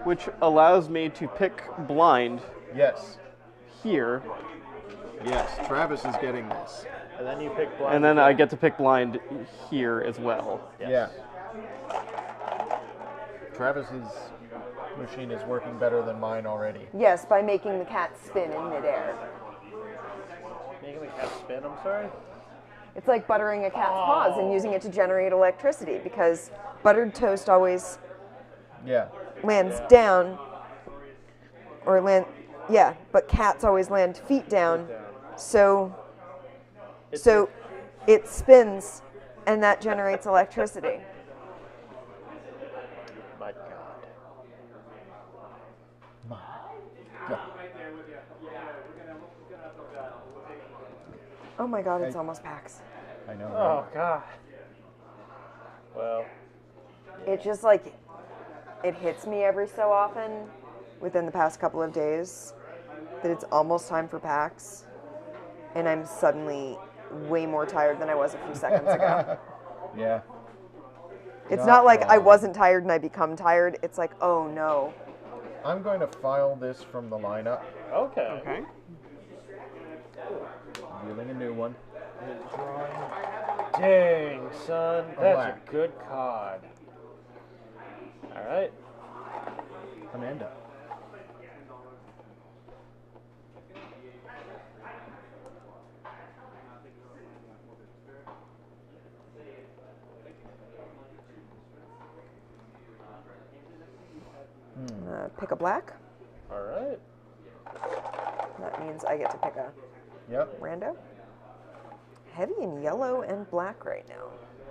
which allows me to pick blind Yes. here, Yes. Travis is getting this. And then you pick blind. and then I get to pick blind here as well. Yes. Yeah. Travis's machine is working better than mine already. Yes, by making the cat spin in midair. Making the cat spin, I'm sorry? It's like buttering a cat's paws and using it to generate electricity because buttered toast always Yeah. lands down or but cats always land feet down. So it spins and that generates electricity. My God. My God. Oh my god, it's almost PAX. I know. Right? Oh, God. Well, It just like it hits me every so often within the past couple of days that it's almost time for PAX and I'm suddenly way more tired than I was a few seconds ago. Yeah. It's Not not like I wrong. wasn't tired and I become tired. It's like, oh no. I'm going to file this from the lineup. okay. Okay. Dealing a new one. Dang, son. That's black. a good card. All right. Amanda. Pick a black. All right. That means I get to pick a Yep. rando. Heavy in yellow and black right now.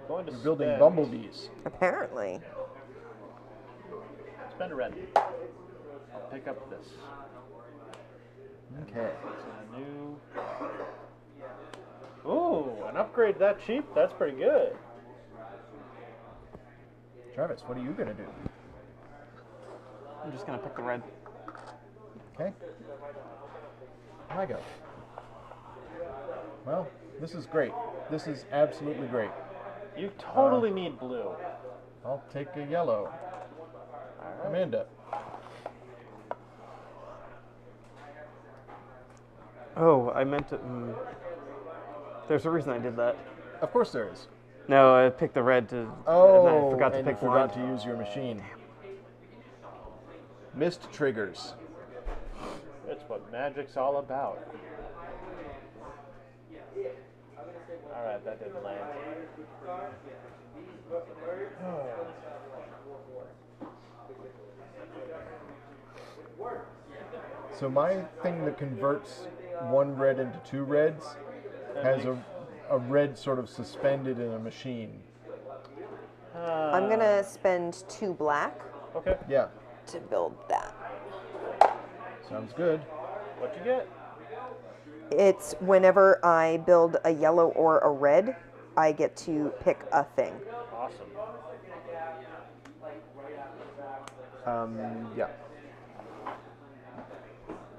Going to We're building spend, bumblebees. Apparently. Spend a red. I'll pick up this. Okay. It's a new. Ooh, an upgrade that cheap? That's pretty good. Travis, what are you going to do? I'm just gonna pick the red. Okay. I go. Well, this is great. This is absolutely great. You totally need blue. I'll take a yellow. All right. Amanda. Oh, I meant to. There's a reason I did that. Of course there is. No, I picked the red to. Oh, and I forgot to and pick you forgot blind. to use your machine. Missed triggers. It's what magic's all about. All right, that didn't land. So my thing that converts one red into two reds has a red sort of suspended in a machine. I'm gonna spend 2 black Okay. Yeah, to build that. sounds good. What'd you get? It's whenever I build a yellow or a red, I get to pick a thing. Awesome. Yeah.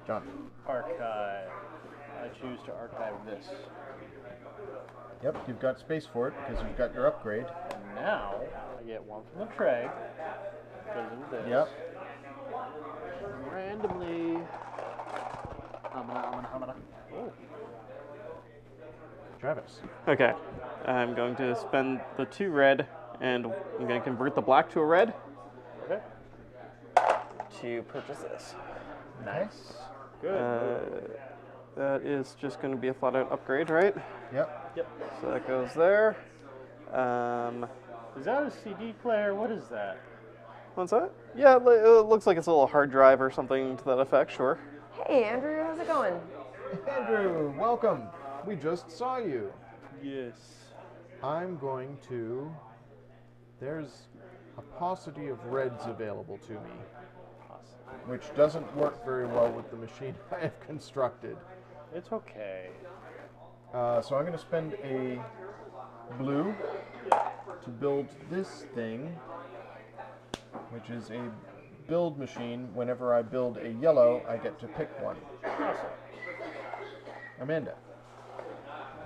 John. Archive. I choose to archive this. Yep, you've got space for it because you've got your upgrade. And now I get one from the tray because of this. Yep. Randomly. Humana. Oh. Travis. Okay, I'm going to spend the 2 red, and I'm going to convert the black to a red Okay. to purchase this. Nice. Good. That is just going to be a flat-out upgrade, right? Yep. Yep. So that goes there. Is that a CD player? What is that? What's that? Yeah, it looks like it's a little hard drive or something to that effect, sure. Hey Andrew, how's it going? Andrew, welcome. We just saw you. Yes. I'm going to. There's a paucity of reds available to me, which doesn't work very well with the machine I have constructed. It's okay. So I'm going to spend a blue to build this thing, which is a build machine. Whenever I build a yellow, I get to pick one. Awesome. Amanda.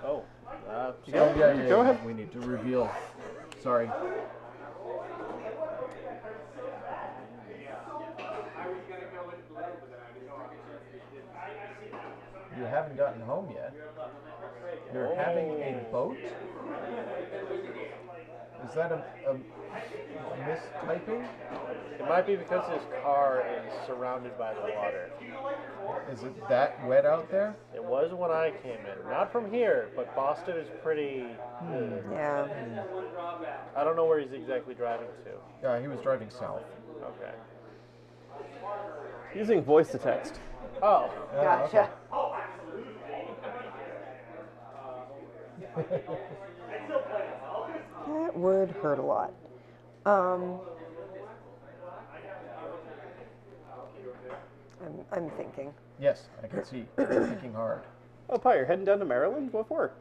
Oh. Yeah. Go ahead. We need to reveal. Sorry. haven't gotten home yet. You're having a boat? Is that a mistyping? It might be because his car is surrounded by the water. Is it that wet out there? It was when I came in. Not from here, but Boston is pretty... Yeah. I don't know where he's exactly driving to. Yeah, he was driving south. Okay. Using voice to text. Oh. Gotcha. That would hurt a lot. I'm thinking. Yes, I can see. You're thinking hard. Oh, Pa, you're heading down to Maryland? What for?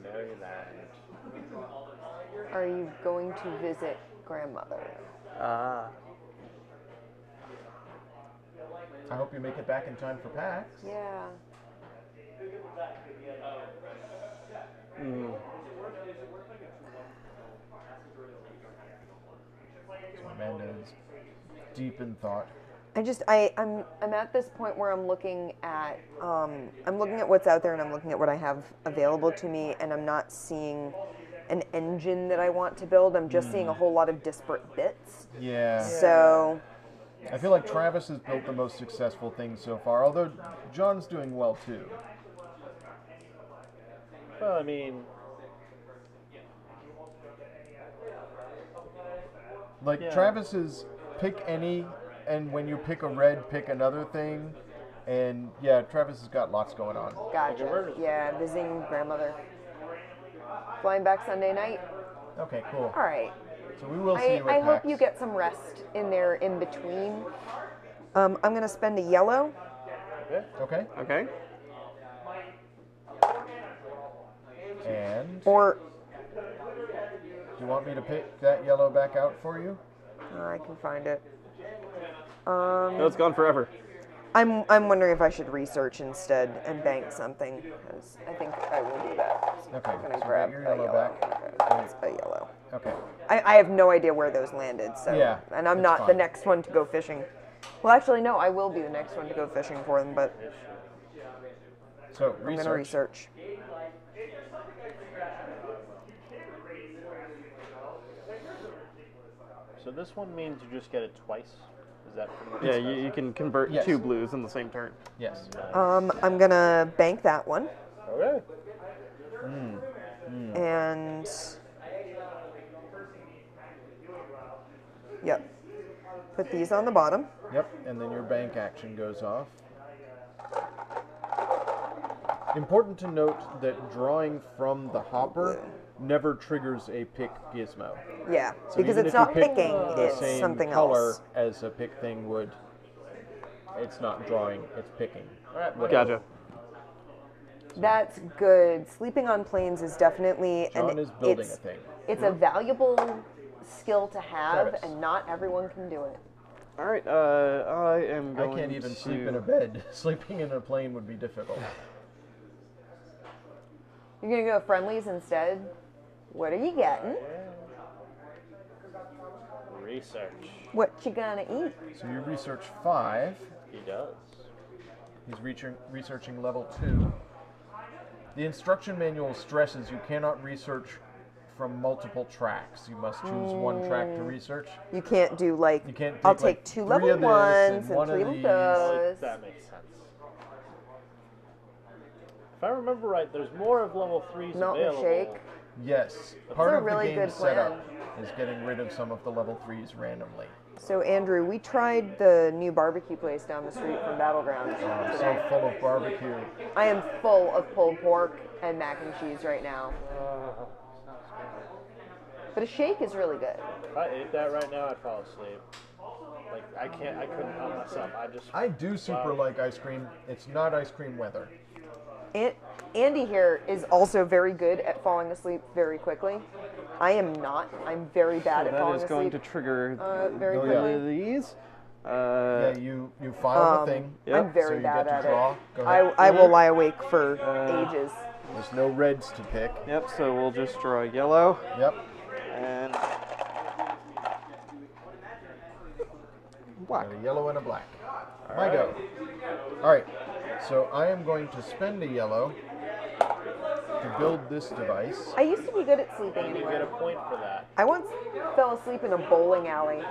Maryland. Are you going to visit grandmother? Ah. I hope you make it back in time for PAX. Yeah. So Amanda is deep in thought. I'm at this point where I'm looking at what's out there and I'm looking at what I have available to me, and I'm not seeing an engine that I want to build. I'm just seeing a whole lot of disparate bits. Yeah. So I feel like Travis has built the most successful thing so far, although John's doing well too. Well, I mean... Like, Yeah. Travis is pick any, and when you pick a red, pick another thing. And yeah, Travis has got lots going on. gotcha. Yeah, visiting grandmother. Flying back Sunday night. Okay, cool. All right. So we will see you at I hope PAX. you get some rest in there in between. I'm gonna spend a yellow. Okay. Okay. Okay. And Or do you want me to pick that yellow back out for you? I can find it. No, it's gone forever. I'm wondering if I should research instead and bank something, because I think I will do that. So Okay, I'm gonna so grab get your a yellow yellow. back. Okay, that's a yellow. Okay. I have no idea where those landed, so Yeah, and I'm it's not the fine. next one to go fishing. Well, actually, no, I will be the next one to go fishing for them, but So I'm gonna research. So this one means you just get it twice? Is that pretty much Yeah, you can convert Yes. 2 blues in the same turn. Yes. I'm gonna bank that one, Okay. and yep, put these on the bottom. Yep. And then your bank action goes off. Important to note that drawing from the hopper never triggers a pick gizmo. Yeah, So because even it's if you not pick picking; the it's same something color else. as a pick thing would. It's not drawing; it's picking. Gotcha. That's good. Sleeping on planes is definitely John is building a thing. It's a valuable skill to have, Travis. and not everyone can do it. All right, I am I going can't even to... sleep in a bed. Sleeping in a plane would be difficult. You're gonna go friendlies instead. What are you getting? Research. What you gonna eat? So you research 5. He does. He's researching level 2. The instruction manual stresses you cannot research from multiple tracks. You must choose one track to research. You can't do like. You can't I'll take, like, take 2 3 level of this ones and one and 3 of of these. those. That makes sense. If I remember right, there's more of level 3s Melt and available. shake. Yes, part a of really the game good plan. setup is getting rid of some of the level 3s randomly. So Andrew, we tried the new barbecue place down the street from Battleground I'm today. so full of barbecue. I am full of pulled pork and mac and cheese right now. But a shake is really good. If I ate that right now, I'd fall asleep. Like, I couldn't help myself. I do super like ice cream. It's not ice cream weather. Andy here is also very good at falling asleep very quickly. I am not. I'm very bad at That falling is asleep. going to trigger very Oh, yeah. quickly. these. Yeah, you file the thing. Yep. I'm very so you bad get to at draw. it. Go ahead. I will lie awake for ages. There's no reds to pick. Yep, so we'll just draw yellow Yep. and Got a yellow and a black. My go. All right. So I am going to spend a yellow to build this device. I used to be good at sleeping And you anywhere. get a point for that. I once fell asleep in a bowling alley.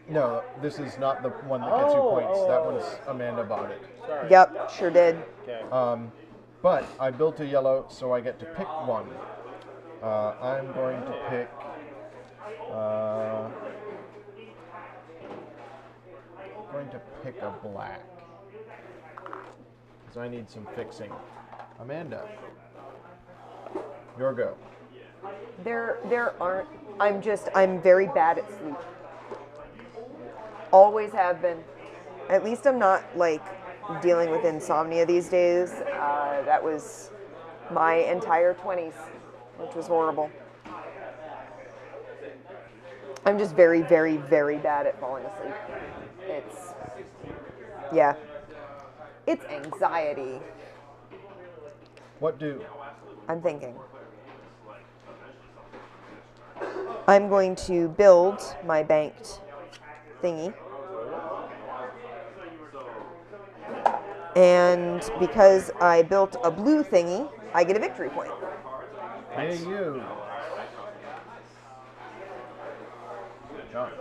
No, this is not the one that gets you points. That one's Amanda bought it. Sorry. Yep, sure did. Okay. But I built a yellow, so I get to pick one. I'm going to pick. Going to pick a black because I need some fixing. Amanda, your go. There aren't. I'm very bad at sleep. Always have been. At least I'm not like dealing with insomnia these days. That was my entire 20s, which was horrible. I'm just very, very, very bad at falling asleep. It's anxiety. What do? I'm thinking. I'm going to build my banked thingy. And because I built a blue thingy, I get a victory point. Hey, you. John.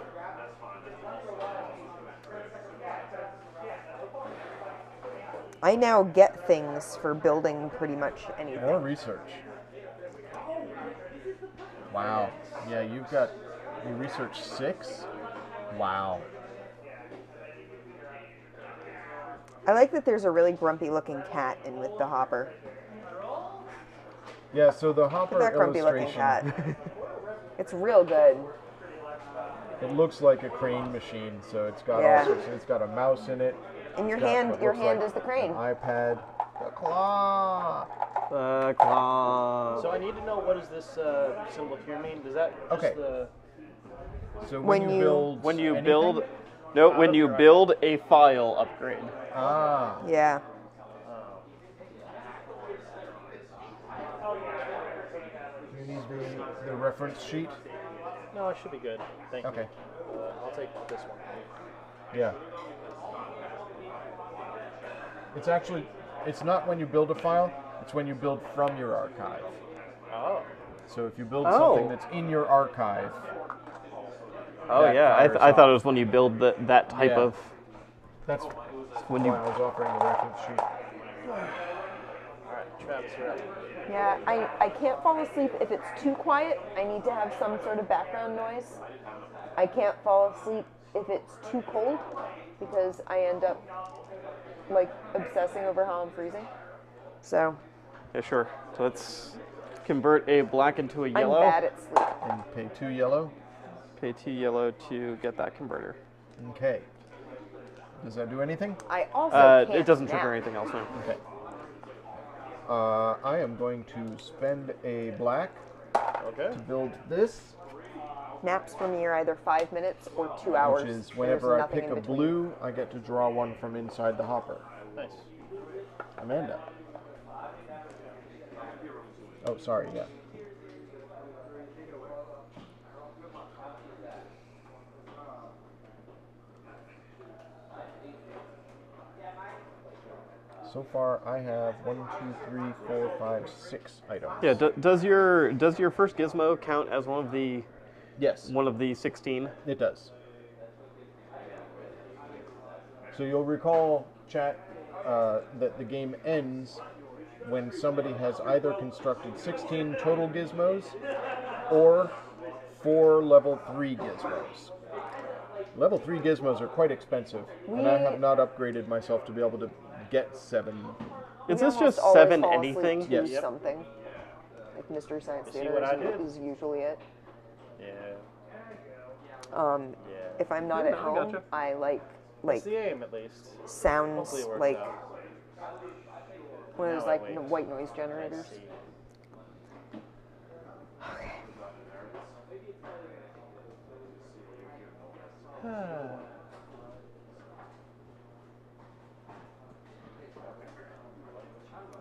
I now get things for building pretty much anything. More research. Wow. Yeah, you researched 6? Wow. I like that there's a really grumpy looking cat in with the hopper. Yeah, so the hopper That grumpy looking illustration, cat. It's real good. it looks like a crane machine, so it's got Yeah. all sorts. It's got a mouse in it. And your It's got hand what your looks hand like is the crane. An iPad. The claw. The claw. So I need to know, what does this symbol here mean? Does that just Okay. the... So When when you- you build When you anything- build, no, when you build a file upgrade. Ah. Yeah. You need the reference sheet. No, it should be good. Thank you. Okay. I'll take this one. Yeah. It's actually, it's not when you build a file, it's when you build from your archive. Oh. So if you build Oh. something that's in your archive, Oh that yeah, fires I thought off. it was when you build that type Yeah. of. that's When why you- I was offering the reference sheet. Alright, Travis, you're up. Yeah, I can't fall asleep if it's too quiet. I need to have some sort of background noise. I can't fall asleep if it's too cold because I end up like obsessing over how I'm freezing. So Yeah, sure. So let's convert a black into a yellow. I'm bad at sleep. And pay 2 yellow. Pay 2 yellow to get that converter. Okay. Does that do anything? I also can't It doesn't nap. trigger anything else. No. Okay. I am going to spend a black Okay. to build this, Naps for me are either 5 minutes or 2 hours. which is There's whenever I nothing pick in a between. blue, I get to draw one from inside the hopper. Nice. Amanda. Oh, sorry, yeah. So far, I have 1, 2, 3, 4, 5, 6 items. Yeah. Does your first gizmo count as one Yes, of the 16? it does. So you'll recall, chat, that the game ends when somebody has either constructed 16 total gizmos or 4 level 3 gizmos. Level 3 gizmos are quite expensive, and I have not upgraded myself to be able to get 7. Is We this almost just always 7 fall asleep anything? to Yes. Yep. something. Like Mystery Science You see Theater what I did? is usually it. Yeah. Yeah. Yeah. If I'm not Yeah, at no, I home, gotcha. I like That's the aim, at least. sounds Hopefully it works like out. one of those Now I like wait. white noise generators. I see.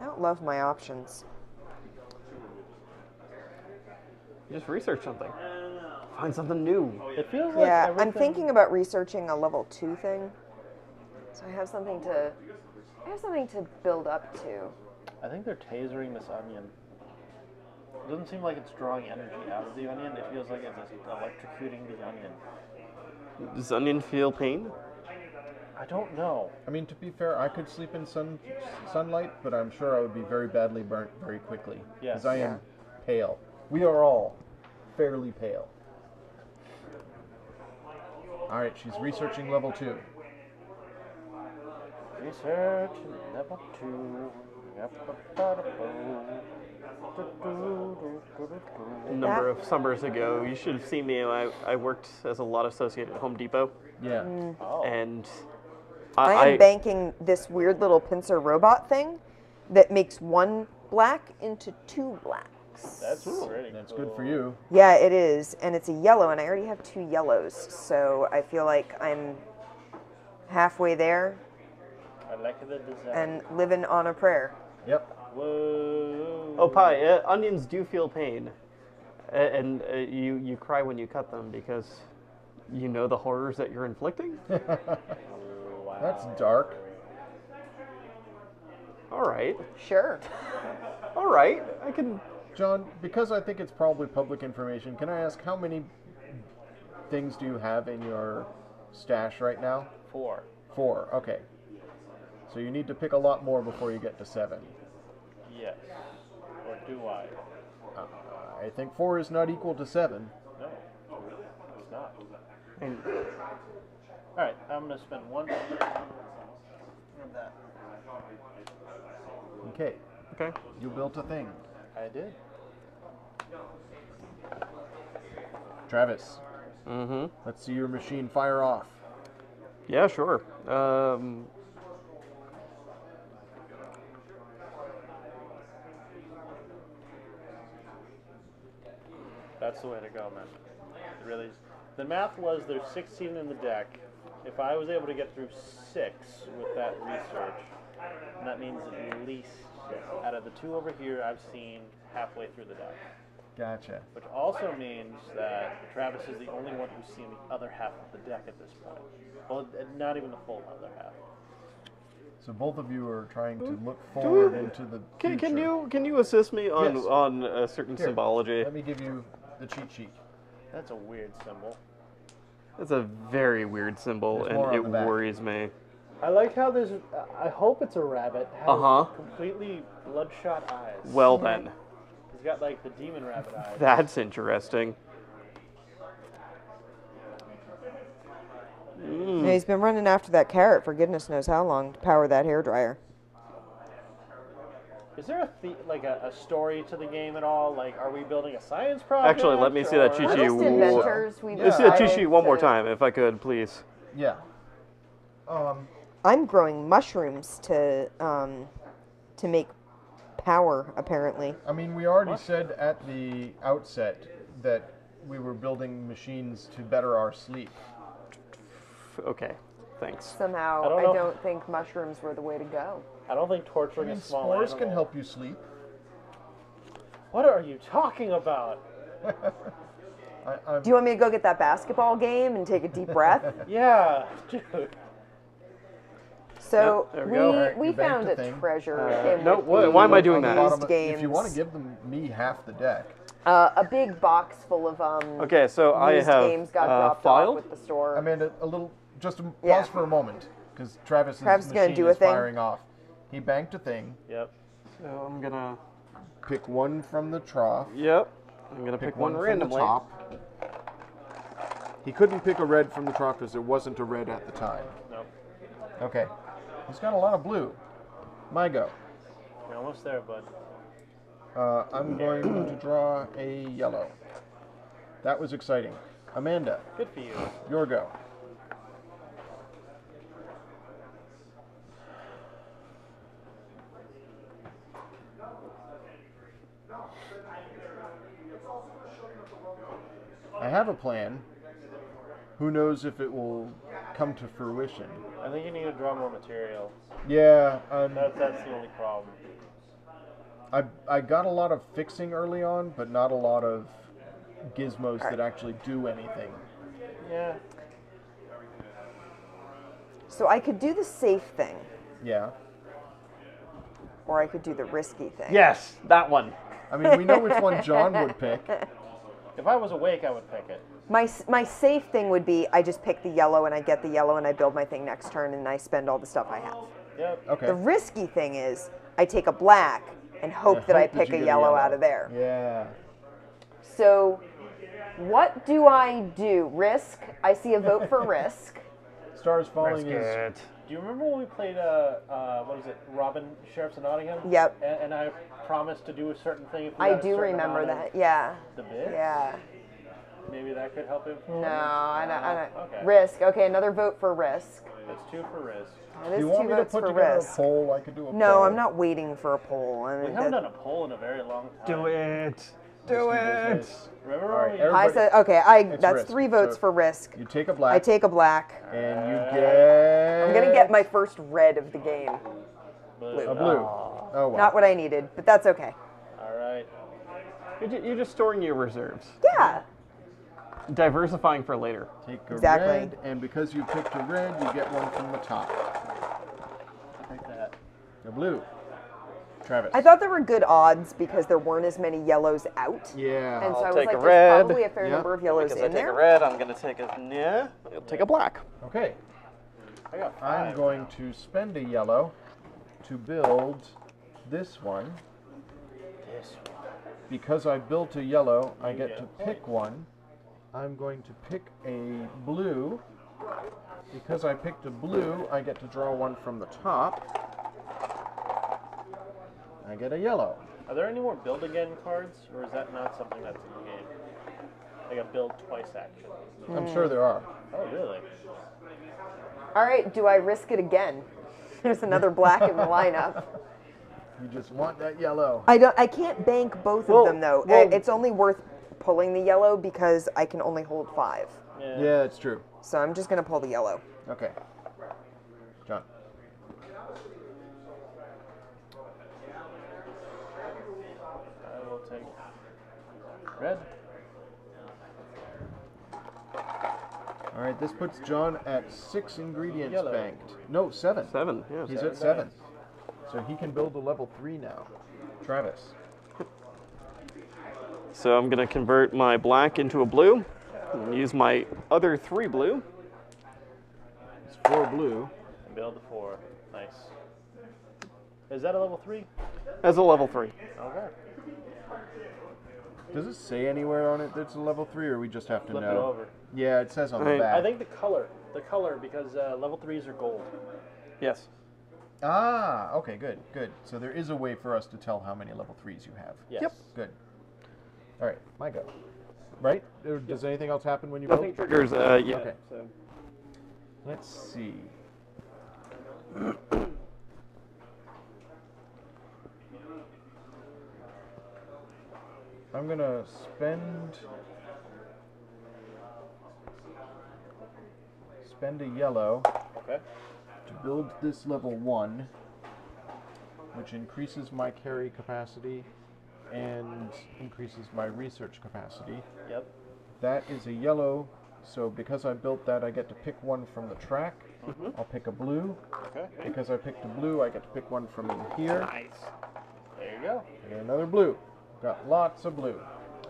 I don't love my options. Just research something. Find something new. It feels like Yeah, I'm everything- thinking about researching a level 2 thing. So I have something to I have something to build up to. I think they're tasering this onion. It doesn't seem like it's drawing energy out of the onion. It feels like it's just electrocuting the onion. Does onion feel pain? I don't know. I mean, to be fair, I could sleep in sunlight, but I'm sure I would be very badly burnt very quickly. Yes. Because I am pale. We are all fairly pale. Alright, she's researching level 2. Research level 2. A number of summers ago, you should have seen me. I worked as a lot associate at Home Depot, Yeah. Oh. and I am banking this weird little pincer robot thing that makes one black into 2 blacks. That's pretty That's cool. good for you. Yeah, it is, and it's a yellow, and I already have 2 yellows, so I feel like I'm halfway there I like the design. and living on a prayer. Yep. Whoa. Oh, Pi, onions do feel pain, and you cry when you cut them because you know the horrors that you're inflicting. Wow. That's dark. All right, Sure. all right, I can. John, because I think it's probably public information, can I ask how many things do you have in your stash right now? 4. 4. Okay. So you need to pick a lot more before you get to 7. Yes. Or do I? I think 4 is not equal to 7. No. It's not. And Alright, I'm going to spend 1 of that. Okay. okay, You built a thing. I did. Travis, mm-hmm. let's see your machine fire off. Yeah, sure. That's the way to go, man. It really is. The math was there's 16 in the deck. If I was able to get through 6 with that research, that means at least out of the 2 over here, I've seen halfway through the deck. Gotcha. Which also means that Travis is the only one who's seen the other half of the deck at this point. Well, not even the full other half. So both of you are trying to look forward into the future. Can you assist me on Yes. on a certain Here, symbology? Let me give you the cheat sheet. That's a weird symbol. It's a very weird symbol, There's more and on it the back. worries me. I like how there's. I hope it's a rabbit. Has Uh-huh. completely bloodshot eyes. Well then, He's got like the demon rabbit eyes. that's interesting. Yeah, he's been running after that carrot for goodness knows how long to power that hairdryer. Is there a story to the game at all? Like, are we building a science project? Actually, let me see that or- cheat We're sheet. just inventors. We've Let's see that cheat decided sheet one more to- time, if I could, please. Yeah. I'm growing mushrooms to make power, apparently. I mean, we already said at the outset that we were building machines to better our sleep. Okay, thanks. Somehow, I don't I know. don't think mushrooms were the way to go. I don't think I torturing mean, a small spores animal. can help you sleep. What are you talking about? I'm, Do you want me to go get that basketball game and take a deep breath? Yeah, dude. So Yep, there we go. Alright, we you banked found a a thing. treasure in no, with why the am I doing on the that? bottom used of- games. If you want to give me half the deck, A big box full of Okay, so I used have games got dropped filed. off with the store. Amanda, a little, just pause Yeah. for a moment, because Travis's Travis is gonna machine do a is thing. firing off. He banked a thing. Yep. So I'm gonna. Pick one from the trough. Yep. I'm gonna pick one from randomly. the top. He couldn't pick a red from the trough because there wasn't a red at the time. Nope. Okay. He's got a lot of blue. My go. You're almost there, bud. I'm going to draw a yellow. That was exciting. Amanda, Good for you. your go. I have a plan. Who knows if it will come to fruition? I think you need to draw more material. Yeah, That's the only problem. I got a lot of fixing early on, but not a lot of gizmos that actually do anything. Yeah. So I could do the safe thing. Yeah. or I could do the risky thing. Yes, that one. I mean, we know which one John would pick. If I was awake, I would pick it. My safe thing would be I just pick the yellow and I get the yellow and I build my thing next turn and I spend all the stuff I have. Yep. Okay. The risky thing is I take a black and hope that I pick a yellow out of there. Yeah. So what do I do? Risk? I see a vote for risk. Stars Falling is... It. Do you remember when we played, what is it, Robin, Sheriffs of Nottingham? Yep. And I promised to do a certain thing if we I got a do certain remember amount that. of Yeah. the bid? Yeah. Maybe that could help him? No, I don't. Okay. Risk. Okay, another vote for risk. That's 2 for risk. That Do is you want 2 me to votes put for together risk. a poll? I could do a poll. No, I'm not waiting for a poll. I We mean, haven't done a poll in a very long time. Do it. Let's Do it. this. Remember All when right, we... everybody- I said okay. It's That's risk. 3 votes So for risk. You take a I black, take a black. and you get... I'm gonna get my first red of the game. Blue. a blue. Aw. Oh, wow. Not what I needed, but that's okay. All right. You're just storing your reserves. Yeah. Diversifying for later. Take a Exactly. red, and because you picked a red, you get one from the top. Take that. A blue. Travis. I thought there were good odds because there weren't as many yellows out. Yeah. And so I'll I was take like, a there's red. probably a fair Yeah. number of yellows Because I in take there. a red, I'm gonna take I'll take a black. Okay. I got 5. I'm going to spend a yellow to build this one. This one. Because I built a yellow, I get get to a pick one. I'm going to pick a blue. Because I picked a blue, I get to draw one from the top. I get a yellow. Are there any more build again cards, or is that not something that's in the game? Like a build twice action. I'm sure there are. Oh, really? All right, do I risk it again? There's another black in the lineup. You just want that yellow. I can't bank both of them though. It's only worth pulling the yellow because I can only hold 5. Yeah, it's true. So I'm just gonna pull the yellow. Okay. John. I will take red. All right, this puts John at 6 ingredients Yellow. banked. No, 7. 7. Yeah. He's at 7. So he can build a level 3 now. Travis. So I'm gonna convert my black into a blue, and use my other 3 blue. It's 4 blue. And build the 4. Nice. Is that a level 3? As a level 3. Okay. Does it say anywhere on it that it's a level 3, or we just have to Flip know? it over. Yeah, it says on the Right. back. I think the color, because level 3s are gold. Yes. Ah, okay, good, good. So there is a way for us to tell how many level 3s you have. Yes. Yep. Good. All right, my go. Right? Or does anything else happen when you Nothing build? triggers yet. Okay. So. Let's see. I'm gonna spend a yellow Okay. to build this level 1, which increases my carry capacity and increases my research capacity. Yep. That is a yellow, so because I built that, I get to pick one from the track. I'll pick a blue. Okay. Because I picked a blue, I get to pick one from in here. Nice. There you go. And another blue. Got lots of blue.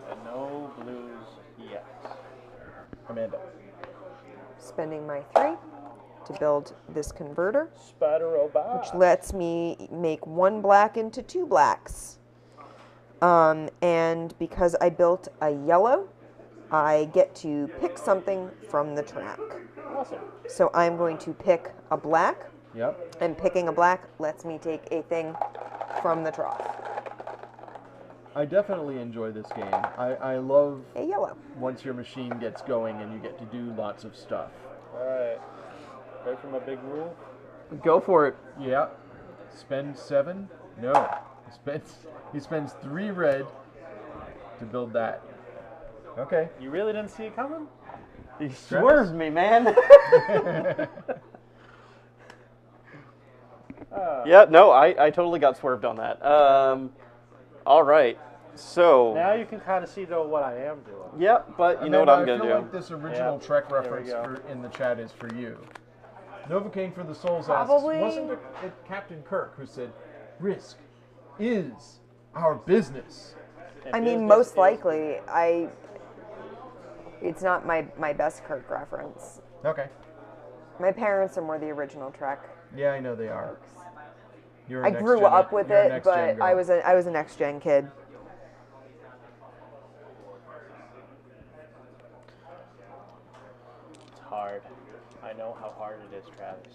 And no blues yet. Amanda. Spending my 3 to build this converter, Spider-O-Bot. which lets me make 1 black into 2 blacks. And because I built a yellow, I get to pick something from the track. Awesome. So I'm going to pick a black, Yep. and picking a black lets me take a thing from the trough. I definitely enjoy this game. I love A yellow. once your machine gets going and you get to do lots of stuff. Alright. Ready for my big rule? Go for it. Yeah. Spend 7? No. He spends 3 red to build that. Okay. You really didn't see it coming? You swerved me, man. Yeah, no, I totally got swerved on that. All right. So. Now you can kind of see, though, what I am doing. Yeah, but you know what I'm going I to feel do. like this original Yeah, Trek there we reference go. in the chat is for you. Novocaine for the Souls Probably. asks, wasn't it Captain Kirk who said, risk, is our business. And I mean, business most is- likely, it's not my best Kirk reference. Okay. My parents are more the original Trek. Yeah, I know they are. You're a I next grew gen- up with you're a it, next gen but girl. I was a next gen kid. It's hard. I know how hard it is, Travis.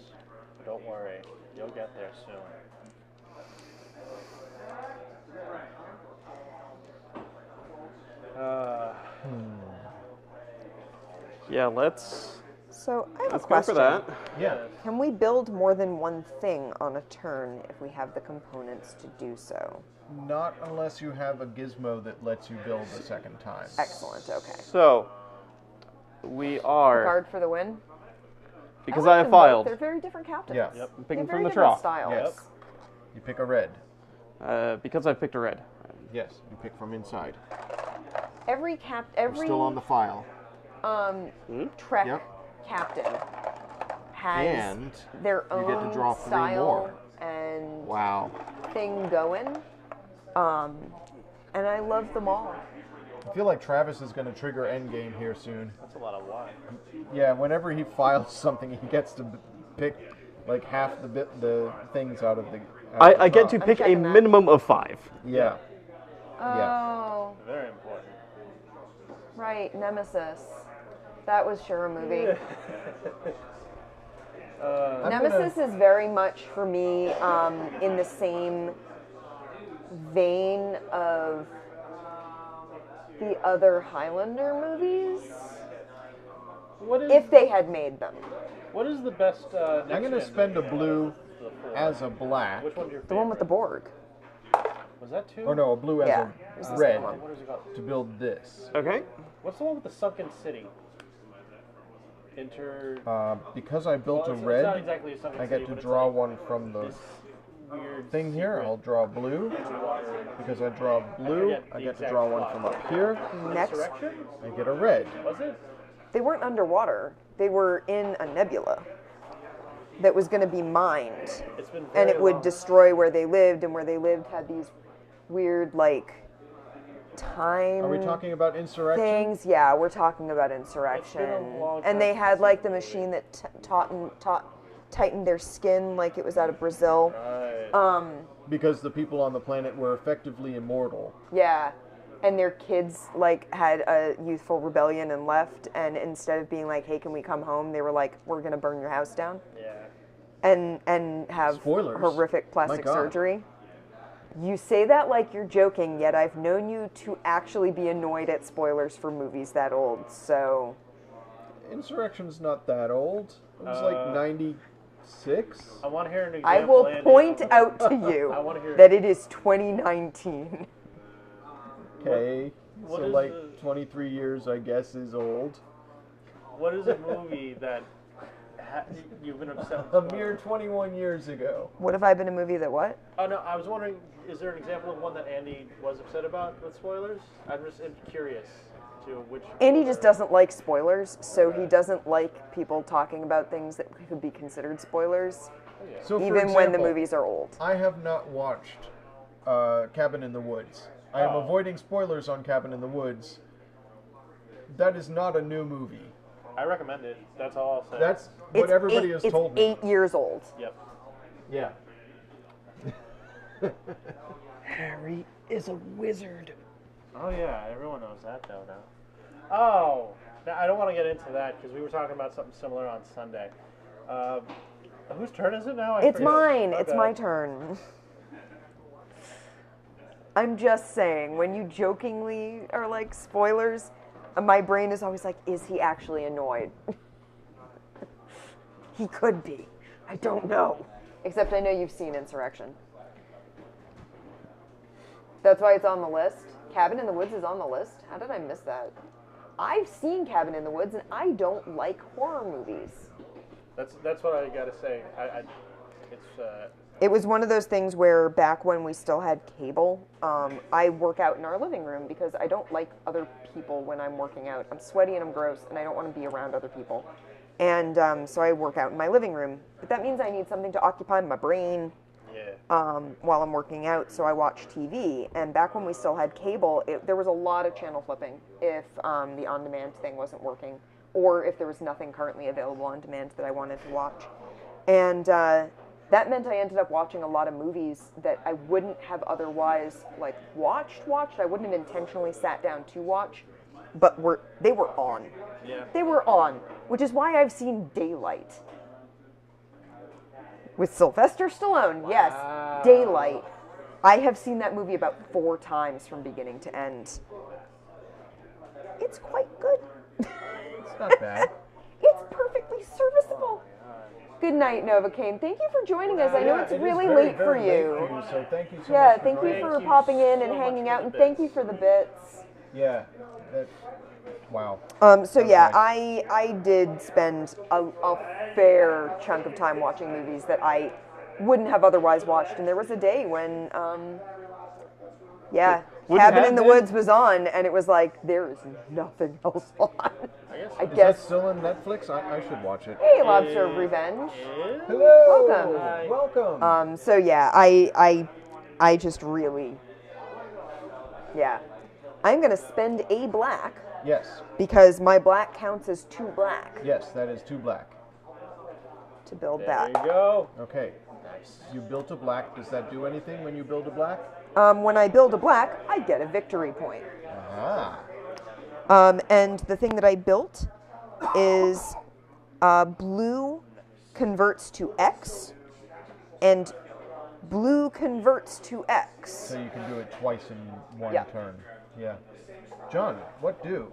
But don't worry, you'll get there soon. Yeah, let's So I have a go question. for that. Yeah. Can we build more than one thing on a turn if we have the components to do so? Not unless you have a gizmo that lets you build a second time. Excellent. Okay. So we are Guard for the win. because like I them both. filed. They're very different captains. Yeah. Yep. They have Picking very from the different draw. styles. Yes. You pick a red. Because I picked a red. Yes. You pick from inside. Every We're still on the file. Trek Yep. captain has And their you own get to draw 3 style more. and Wow. thing going. And I love them all. I feel like Travis is going to trigger endgame here soon. That's a lot of wine. Yeah, whenever he files something, he gets to pick like half the things out of the. I get to top. pick a checking that. minimum of 5. Yeah. Oh, Very important. right, Nemesis. That was sure a movie. I'm Nemesis is very much for me in the same vein of the other Highlander movies, What is if they had made them. what is the best? I'm going to spend a blue The four. as a black. Which one's your favorite? The one with the Borg. Was that 2? Or no, a blue as Yeah, it was a the red second one. What is it called? to build this. Okay. What's the one with the sunken city? Inter. Because I built well, a it's not red, exactly a sunken I city, get to but it's draw like one from the this weird thing here. secret I'll draw blue. Because I draw blue, forget I the get to exact draw one plot. from up here. Next, Insurrection? I get a red. Was it? they weren't underwater. They were in a nebula that was going to be mined. It's been very And it would long. destroy where they lived, and where they lived had these weird, like, time Are we talking about insurrection? things. Yeah, we're talking about insurrection. long And time they had, since like, the machine that tightened their skin like it was out of Brazil. Right. Because the people on the planet were effectively immortal. Yeah. And their kids, like, had a youthful rebellion and left. And instead of being like, hey, can we come home? They were like, we're going to burn your house down. Yeah. And have Spoilers. horrific plastic My God. surgery. You say that like you're joking, yet I've known you to actually be annoyed at spoilers for movies that old, so... Insurrection's not that old. It was like 96. I want to hear an example. I will Andy. point out to I wanna hear you that it is 2019. Okay. what So is like the- 23 years, I guess, is old. What is a movie that you've been obsessed A with? mere 21 years ago. What have I been a movie that what? Oh no, I was wondering, is there an example of one that Andy was upset about with spoilers? I'm just curious to which. Andy just doesn't like spoilers, so he doesn't like people talking about things that could be considered spoilers, So for even when the example, movies are old. I have not watched Cabin in the Woods. I am avoiding spoilers on Cabin in the Woods. That is not a new movie. I recommend it. That's all I'll say. That's what everybody has told me. It's 8 years old. Yep. Yeah. Harry is a wizard. Oh yeah, everyone knows that though now. Oh, now, I don't want to get into that because we were talking about something similar on Sunday. Whose turn is it now? I It's forget. mine. It's Okay. my turn. I'm just saying, when you jokingly are like spoilers, my brain is always like, is he actually annoyed? He could be. I don't know. Except I know you've seen Insurrection. That's why it's on the list. Cabin in the Woods is on the list. How did I miss that? I've seen Cabin in the Woods, and I don't like horror movies. That's what I gotta say. It's It was one of those things where back when we still had cable, I work out in our living room because I don't like other people when I'm working out. I'm sweaty and I'm gross, and I don't want to be around other people. And so I work out in my living room. But that means I need something to occupy my brain. yeah. while I'm working out, so I watch TV. And back when we still had cable, there was a lot of channel flipping if the on-demand thing wasn't working, or if there was nothing currently available on demand that I wanted to watch. And that meant I ended up watching a lot of movies that I wouldn't have otherwise like watched. I wouldn't have intentionally sat down to watch, but they were on. Yeah. They were on, which is why I've seen Daylight. With Sylvester Stallone, yes. Daylight. I have seen that movie about 4 times from beginning to end. It's quite good. It's not bad. It's perfectly serviceable. Good night, Novocaine. Thank you for joining us. I know it's It is really very, late for very late you. for you, so thank you so Yeah, much. thank you joining for us. popping in and so hanging much out, for and the thank bits. you for the bits. Yeah. Wow. So yeah, nice. I did spend a fair chunk of time watching movies that I wouldn't have otherwise watched, and there was a day when, Wouldn't Cabin have in the been? Woods was on, and it was like, there is nothing else on. I Is that guess. still on Netflix? I should watch it. Hey, Lobster of Revenge. Hello. Welcome. Welcome. So yeah, I just really, yeah. I'm gonna spend a black Yes. because my black counts as 2 black Yes, that is 2 black. to build There that. you go. Okay. You built a black. Does that do anything when you build a black? When I build a black, I get a victory point. Aha. And the thing that I built is blue converts to X, and blue converts to X. So you can do it twice in one Yeah. turn. Yeah. John, what do?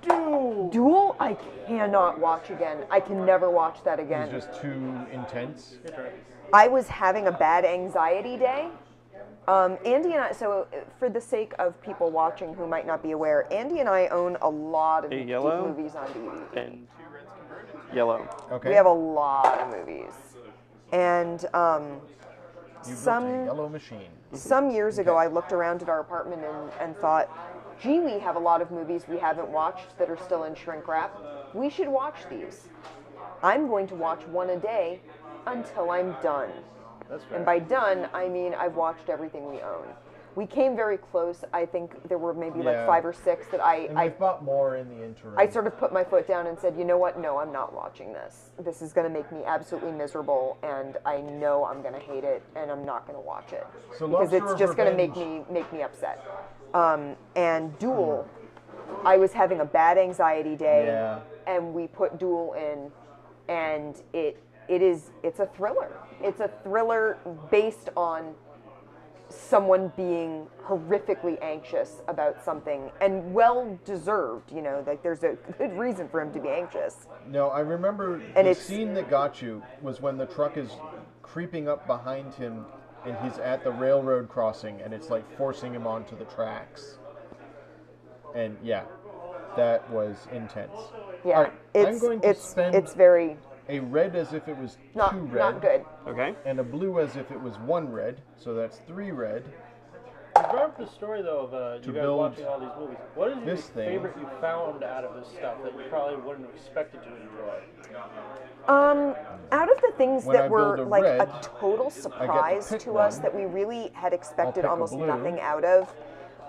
Duel, I cannot watch again. I can never watch that again. It's just too intense. I was having a bad anxiety day. Andy and I, so for the sake of people watching who might not be aware, Andy and I own a lot of A yellow? movies on DVD. And yellow. Okay. We have a lot of movies. And You built a some yellow machine. years ago, I looked around at our apartment and thought, gee, we have a lot of movies we haven't watched that are still in shrink wrap. We should watch these. I'm going to watch one a day until I'm done. That's fair. And by done, I mean I've watched everything we own. We came very close. I think there were maybe like Yeah. 5 or 6 that And we've bought more in the interim. I sort of put my foot down and said, you know what? No, I'm not watching this. This is going to make me absolutely miserable, and I know I'm going to hate it, and I'm not going to watch it So because Lobster it's of just going to Revenge. make me upset. And Duel, I was having a bad anxiety day, Yeah. and we put Duel in, and it's a thriller. It's a thriller based on someone being horrifically anxious about something, and well deserved, you know, like there's a good reason for him to be anxious. No, I remember And the it's- scene that got you was when the truck is creeping up behind him and he's at the railroad crossing and it's like forcing him onto the tracks. And yeah, that was intense. Yeah, All right, I'm going to spend it's very a red as if it was not 2 red. not good. Okay. And a blue as if it was 1 red, so that's 3 red. You brought up the story though of To you guys build watching all these movies. What is your this thing. favorite you found out of this stuff that you probably wouldn't have expected to enjoy? Out of the things When I that were build a like red, a total surprise pick to us one. that we really had I'll expected pick a almost blue. nothing out of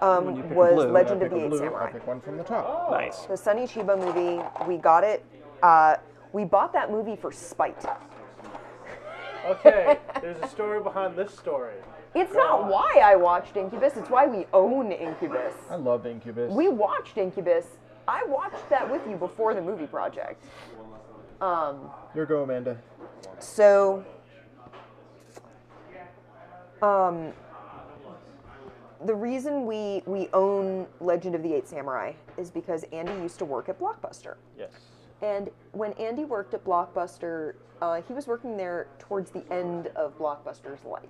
you pick a was blue, Legend I'll of pick the a Eight blue, Samurai. I'll pick one from the top. Nice. The Sonny Chiba movie, we got it. We bought that movie for spite. Okay, there's a story behind this story. It's not why I watched Incubus, it's why we own Incubus. I love Incubus. We watched Incubus. I watched that with you before the movie project. Your go, Amanda. So, the reason we own Legend of the Eight Samurai is because Andy used to work at Blockbuster. Yes. And when Andy worked at Blockbuster, he was working there towards the end of Blockbuster's life.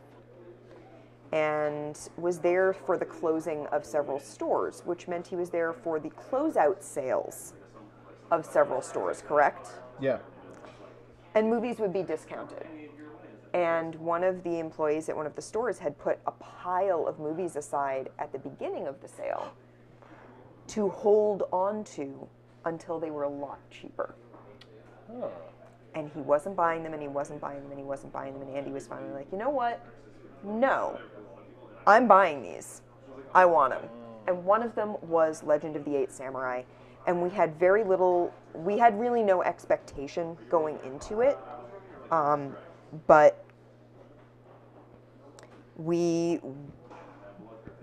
And was there for the closing of several stores, which meant he was there for the closeout sales of several stores, correct? Yeah. And movies would be discounted. And one of the employees at one of the stores had put a pile of movies aside at the beginning of the sale to hold on to until they were a lot cheaper. Oh. And he wasn't buying them, and he wasn't buying them, and he wasn't buying them. And Andy was finally like, you know what? No, I'm buying these. I want them. And one of them was Legend of the Eight Samurai. And we had we had really no expectation going into it. But we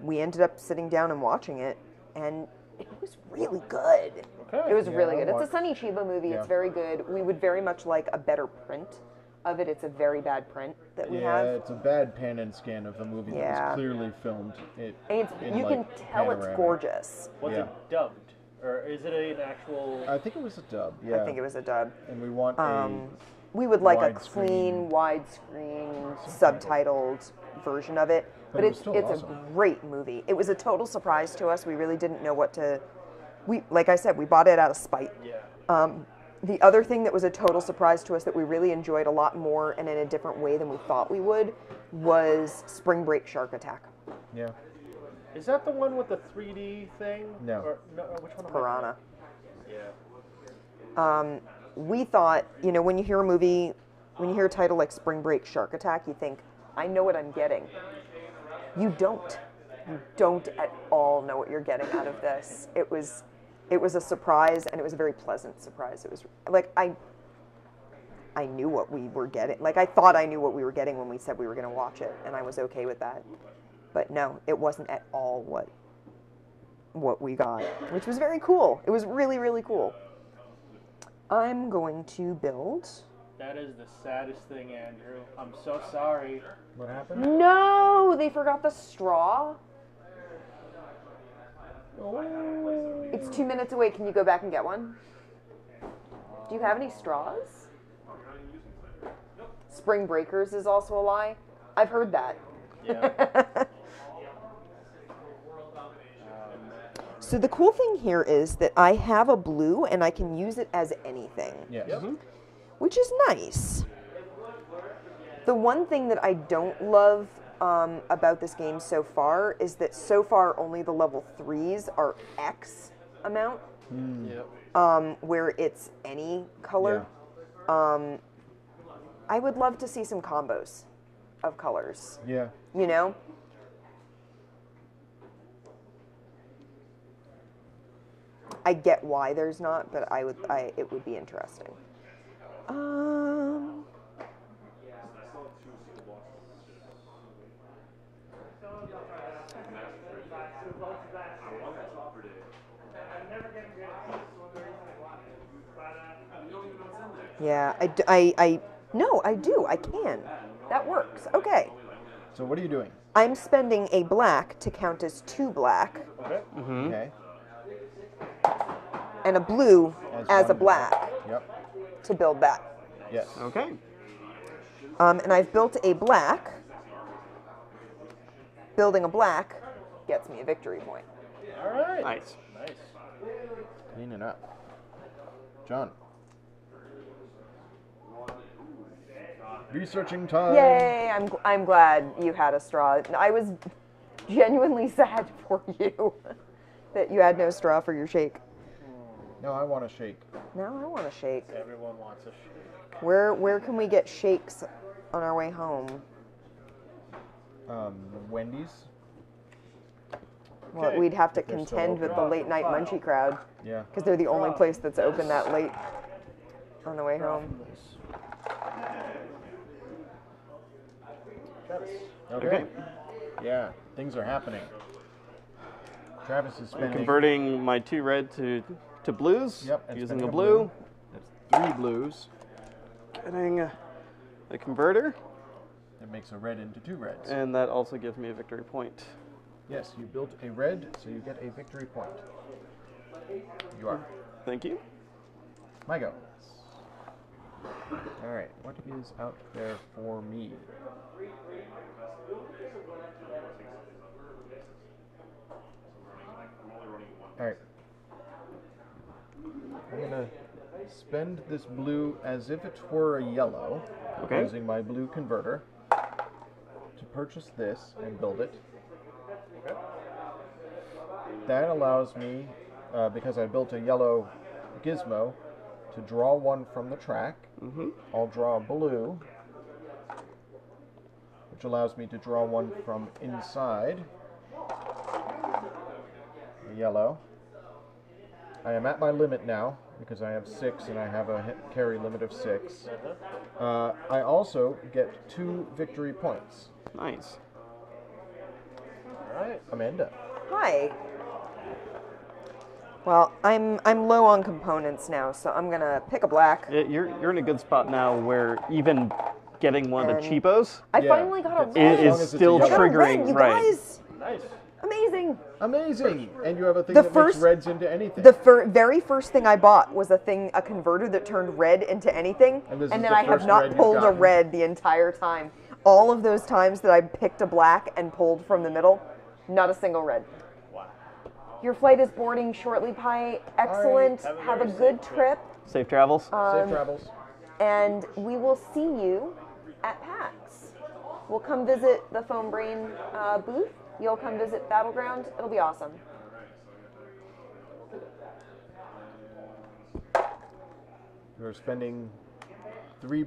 ended up sitting down and watching it, and it was really good. Okay. It was really I'll good. It's watch. a Sonny Chiba movie. Yeah. It's very good. We would very much like a better print of it. It's a very bad print that we Yeah, have. it's a bad pan and scan of the movie that Yeah. was clearly filmed. And you can tell it's panoramic. gorgeous. Was Yeah. it dubbed? Or is it an actual... I think it was a dub. Yeah, I think it was a dub. And we want We would like a widescreen clean, widescreen, subtitled version of it. But But it was it's still it's awesome. a great movie. It was a total surprise to us. We really didn't know what to. Like I said, we bought it out of spite. Yeah. The other thing that was a total surprise to us that we really enjoyed a lot more and in a different way than we thought we would was Spring Break Shark Attack. yeah. Is that the one with the 3D thing? No. Or, no, which one? am I Piranha. Yeah. We thought, you know, when you hear a movie, when you hear a title like Spring Break Shark Attack, you think, I know what I'm getting. You don't. You don't at all know what you're getting out of this. It was a surprise, and it was a very pleasant surprise. It was like I knew what we were getting. Like I thought I knew what we were getting when we said we were going to watch it, and I was okay with that. But no, it wasn't at all what we got, which was very cool. It was really, really cool. I'm going to build. That is the saddest thing, Andrew. I'm so sorry. What happened? No, they forgot the straw. It's 2 minutes away. Can you go back and get one? Do you have any straws? Spring Breakers is also a lie. I've heard that. Yeah. So the cool thing here is that I have a blue and I can use it as anything, Yes. which is nice. The one thing that I don't love about this game so far is that so far only the level 3s are X amount, Yep. where it's any color. I would love to see some combos of colors, Yeah. you know? I get why there's not, but it would be interesting. Yeah, no, I do. I can. That works. Okay. So what are you doing? I'm spending a black to count as 2 black, Okay. Okay. and a blue as a one black Yep. to build that. Yes. Okay. And I've built a black. Building a black gets me a victory point. All right. Nice. Nice. Clean it up. John. Researching time. Yay! I'm glad you had a straw. I was genuinely sad for you that you had no straw for your shake. No, I want a shake. Now I want a shake. Everyone wants a shake. Where can we get shakes on our way home? Wendy's. Well, Okay. we'd have to If they're still contend open. with the late night munchie crowd Yeah. because they're the only place that's open that late on the way home. Travis. Okay. Yeah, things are happening. Travis is I'm spending. converting my 2 red to blues. Yep, and Using spending a a blue. blue. That's 3 blues. Getting the converter, It makes a red into 2 reds. and that also gives me a victory point. Yes, you built a red, so you get a victory point. You are. Thank you. My go. All right, what is out there for me? All right. I'm gonna spend this blue as if it were a yellow, Okay. using my blue converter to purchase this and build it. That allows me, because I built a yellow gizmo, to draw one from the track. I'll draw a blue, which allows me to draw one from inside the yellow. I am at my limit now because I have 6 and I have a carry limit of 6. I also get 2 victory points. Nice. All right. Amanda. Hi. Well, I'm low on components now, so I'm gonna pick a black. You're in a good spot now where even getting one of the And cheapos I Yeah. finally got a As red. long is as it's a still yellow. I got a red, triggering, you right? guys. Nice. Amazing. Amazing! And you have a thing The that first- makes reds into anything. The very first thing I bought was a converter that turned red into anything, And this and is then the I have first not red you've pulled a gotten? red the entire time. All of those times that I picked a black and pulled from the middle, not a single red. Wow. Your flight is boarding shortly, Pi. Excellent. Have a Have a very good safe trip, Safe travels. Safe travels. and we will see you at PAX. We'll come visit the Foam Brain booth. You'll come visit Battleground. It'll be awesome. You're spending 3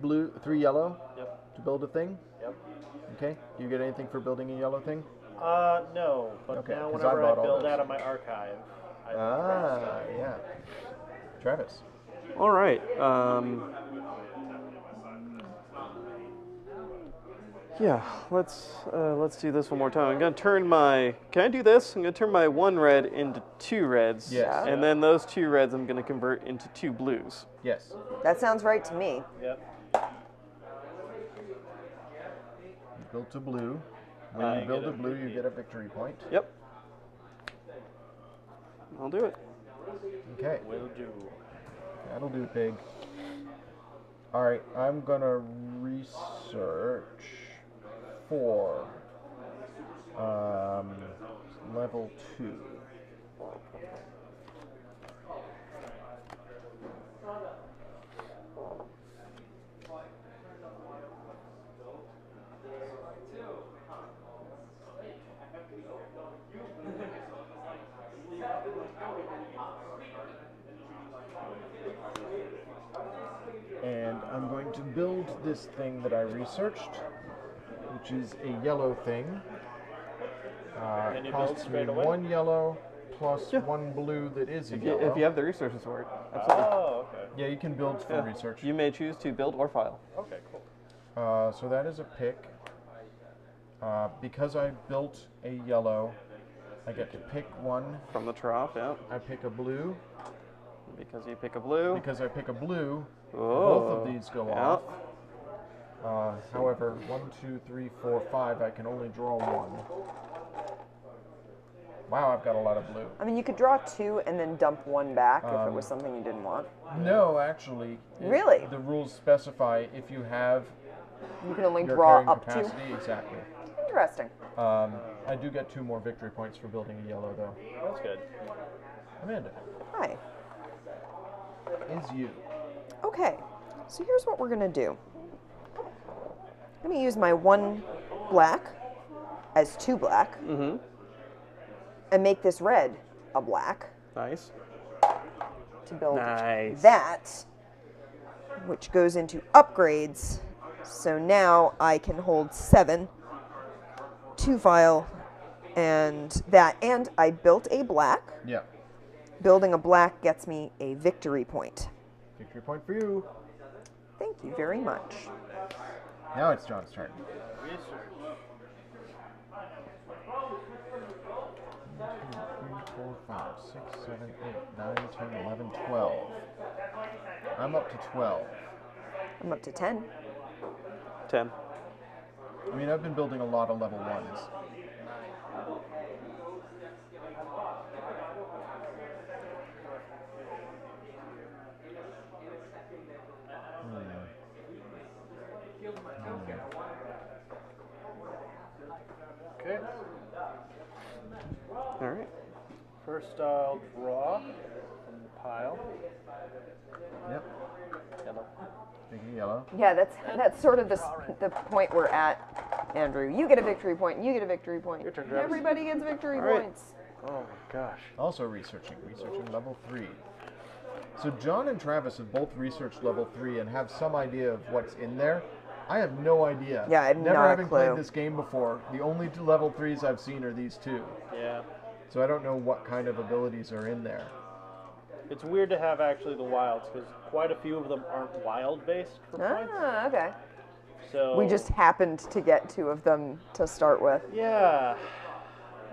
yellow Yep. to build a thing. Yep. Okay. Do you get anything for building a yellow thing? No, but Okay, now 'cause whenever I I bought all build those. out of my archive, I Yeah. Travis. All right. Yeah, let's do this one more time. I'm gonna turn my. Can I do this? I'm gonna turn my 1 red into 2 reds. Yes. And then those 2 reds I'm gonna convert into 2 blues. Yes. That sounds right to me. Yep. You built a blue. When I you build get a a blue, you get a victory point. Yep. I'll do it. Okay. Will do. That'll do, pig. Alright, I'm gonna research for level 2. And I'm going to build this thing that I researched, which is a yellow thing. Can you build Costs me straight away? 1 yellow plus Yeah. 1 blue that is a If yellow. you have the resources for it. Absolutely. Oh, okay. Yeah, you can build for Yeah. research. You may choose to build or file. Okay, cool. So that is a pick. Because I built a yellow, I get to pick one. From the trough, yeah. I pick a blue. Because you pick a blue. Because I pick a blue, both Oh, of these go yeah. off. However, 1, 2, 3, 4, 5, I can only draw 1. Wow, I've got a lot of blue. I mean, you could draw 2 and then dump 1 back if it was something you didn't want. No, actually. Really? The rules specify if you have You can only your draw carrying up capacity, exactly. 2. Interesting. I do get 2 more victory points for building a yellow, though. That's good. Amanda, Hi. is you. Okay, so here's what we're gonna do. I'm gonna use my 1 black as 2 black Mm-hmm. and make this red a black Nice. to build Nice. that, which goes into upgrades. So now I can hold 7, 2 file, and that. And I built a black. Yeah. Building a black gets me a victory point. Victory point for you. Thank you very much. Now it's John's turn. Research. 1, 2, 3, 4, 5, 6, 7, 8, 9, 10, 11, 12. I'm up to 12. I'm up to 10. 10. I mean, I've been building a lot of level 1s. Okay. All right. First, I'll draw from the pile. Yep. Yellow. Big yellow. Yeah, that's sort of the point we're at, Andrew. You get a victory point. You get a victory point. Your turn, Travis. Everybody gets victory All right. points. Oh my gosh. Also researching level 3. So John and Travis have both researched level 3 and have some idea of what's in there. I have no idea. Yeah, I have Never not a having clue. played this game before, the only two level 3s I've seen are these two. Yeah. So I don't know what kind of abilities are in there. It's weird to have actually the wilds, because quite a few of them aren't wild-based for points. Ah, okay. So We just happened to get 2 of them to start with. Yeah.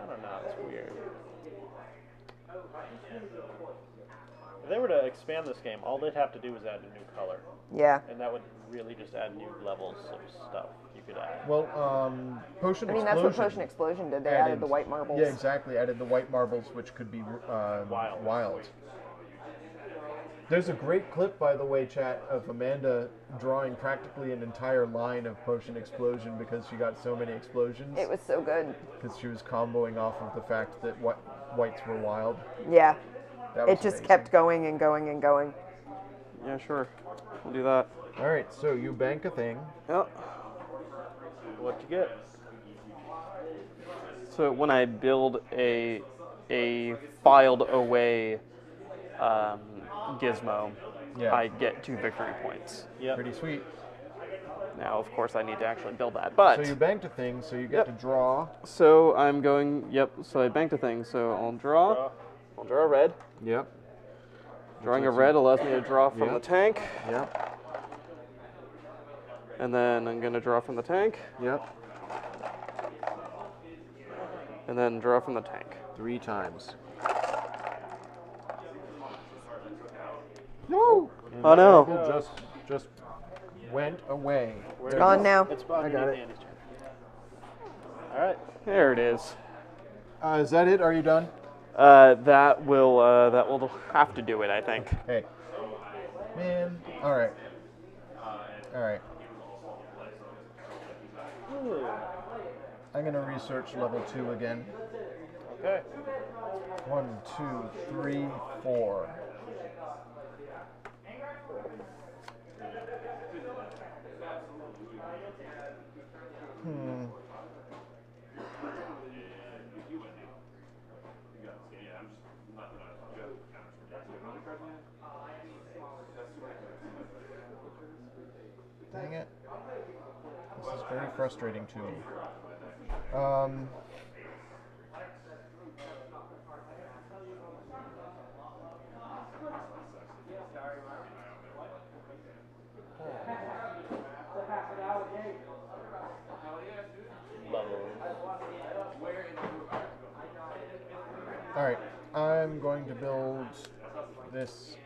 I don't know, it's weird. If they were to expand this game, all they'd have to do is add a new color. Yeah. And that would really just add new levels of stuff you could add. Well, Potion I mean, Explosion. that's what Potion Explosion did. They added the white marbles. Yeah, exactly. Added the white marbles, which could be wild. There's a great clip, by the way, chat, of Amanda drawing practically an entire line of Potion Explosion because she got so many explosions. It was so good. Because she was comboing off of the fact that whites were wild. Yeah. That was It just amazing. kept going and going and going. Yeah, sure. We'll do that. All right, so you bank a thing. Yep. What'd you get? So when I build a filed away gizmo, Yeah. I get 2 victory points. Yep. Pretty sweet. Now, of course, I need to actually build that, but So you banked a thing, so you get Yep. to draw. so I'm going. Yep. So I banked a thing. So I'll draw. Draw. I'll draw a red. Yep. Drawing a red allows me to draw from Yep. the tank, Yep. and then I'm going to draw from the tank, Yep. and then draw from the tank. 3 times. No. And Oh that no. marble just went away. Where There Gone it is. now. It's about I got it. Andy's turn. Alright. There it is. Is that it? Are you done? That will have to do it, I think. Hey. Man. All right. All right. Ooh. I'm going to research level 2 again. Okay. 1, 2, 3, 4. Dang it. This is very frustrating to me. All right, I'm going to build this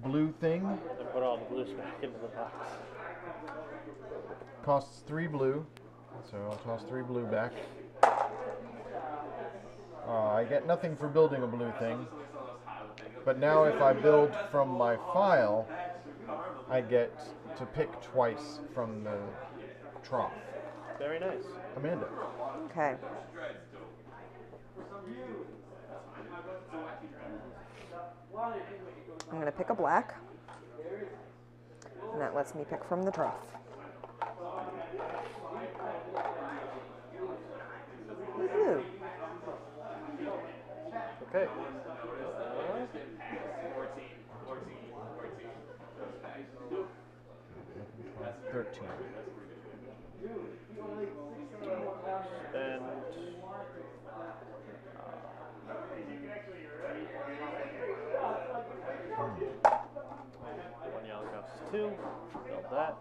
blue thing. And put all the blues back into the box. Costs 3 blue, so I'll toss 3 blue back. I get nothing for building a blue thing, but now if I build from my file, I get to pick twice from the trough. Very nice. Amanda. Okay. I'm going to pick a black. And that lets me pick from the trough. Woohoo. Okay. 13. And one yellow counts as 2. Build that.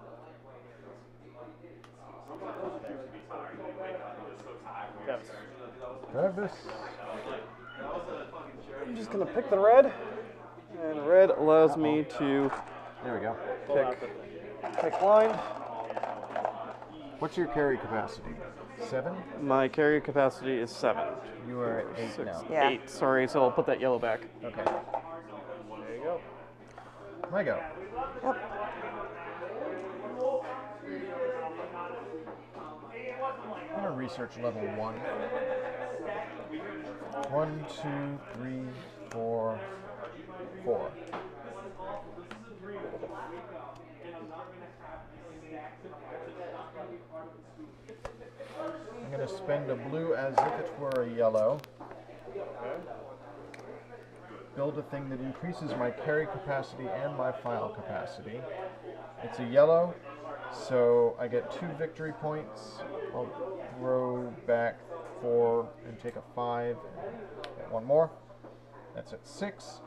Travis. I'm just gonna pick the red, and red allows me to There we go. Pull out the pick line. What's your carry capacity? 7? My carry capacity is 7. You are at 8 now. Yeah. 8. Sorry, so I'll put that yellow back. Okay. There you go. My go. Yep. I'm going to research level 1. 1, 2, 3, 4, 4. I'm going to spend a blue as if it were a yellow. build a thing that increases my carry capacity and my file capacity. It's a yellow, so I get 2 victory points. I'll throw back 4 and take a 5 and get 1 more. That's at 6.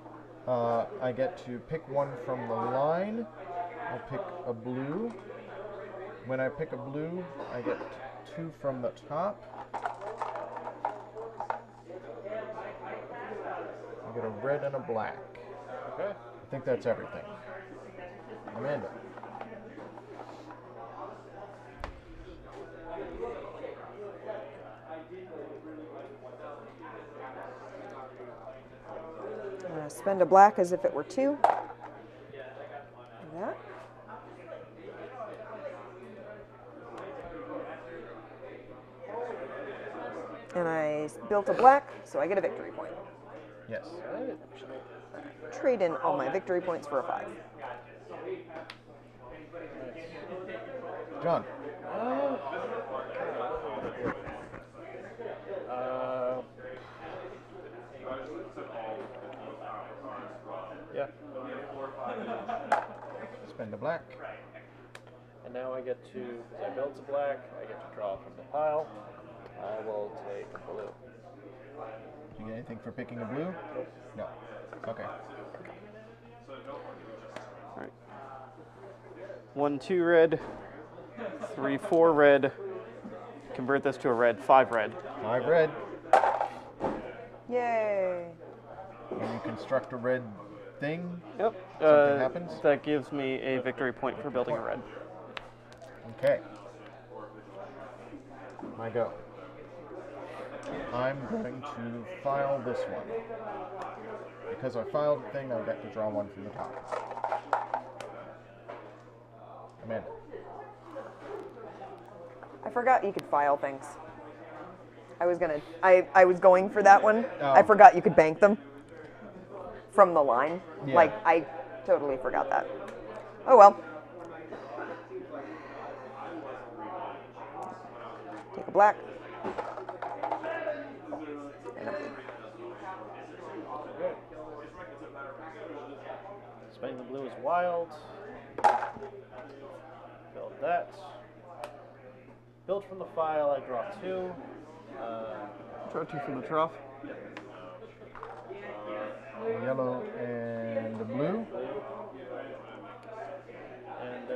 I get to pick 1 from the line. I'll pick a blue. When I pick a blue, I get 2 from the top. I get a red and a black. Okay. I think that's everything. Amanda. Spend a black as if it were 2. Like that. And I built a black, so I get a victory point. Yes. Trade in all my victory points for a 5. John. Yeah. Spend a black. And now I get to, because I built a black, I get to draw from the pile. I will take blue. Do you get anything for picking a blue? No. Okay. All right. 1, 2 red. 3, 4 red. Convert this to a red. 5 red. 5 red. Yay! And you construct a red thing. Yep. Something happens? That gives me a victory point for building a red. Okay. My go. I'm going to file this one. Because I filed a thing, I get to draw 1 from the top. Amanda. I forgot you could file things. I was going for that one. Oh. I forgot you could bank them from the line. Yeah. Like, I totally forgot that. Oh well. Take a black. And a blue. Spending the blue is wild. Build that. Build from the file, I draw 2. Draw 2 from the trough. A yellow and a blue. And I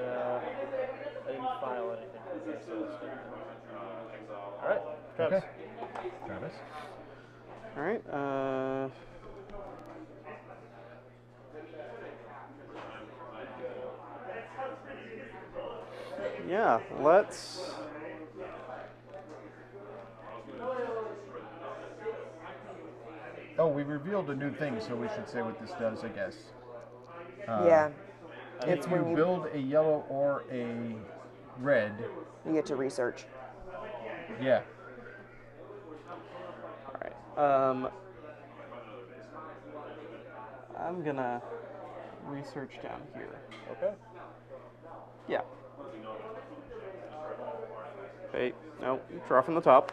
didn't file anything from this, so let's do it. Alright, Travis. Okay. Travis. All right. Yeah, let's. Oh, we revealed a new thing, so we should say what this does, I guess. Yeah. If It's you when you build a yellow or a red, you get to research. yeah. All right. I'm gonna research down here. Okay. Yeah. Wait. No. Draw from the top.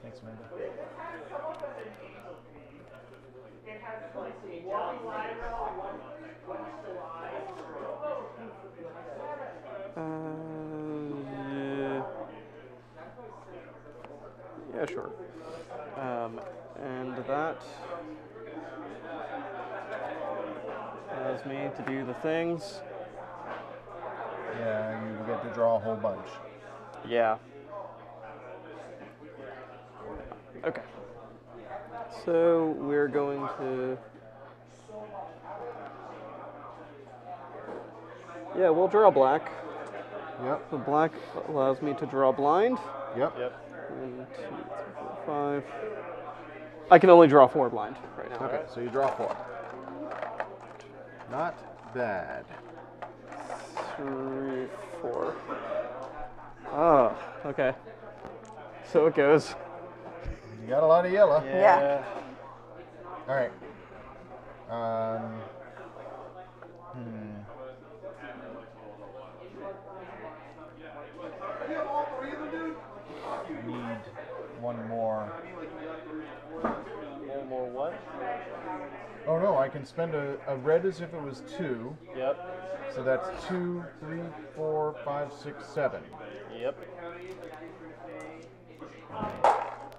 Thanks, Amanda. Yeah, sure. And that allows me to do the things. Yeah, you get to draw a whole bunch. Yeah. Okay. So we're going to. Yeah, we'll draw black. Yep. The black allows me to draw blind. Yep. 1, 2, 3, 4, 5. I can only draw 4 blind right now. Okay, so you draw 4. Not bad. 3, 4. Oh, okay. So it goes. You got a lot of yellow. Yeah. All right. one more. One more what? Oh no, I can spend a red as if it was 2. Yep. So that's 2, 3, 4, 5, 6, 7. Yep.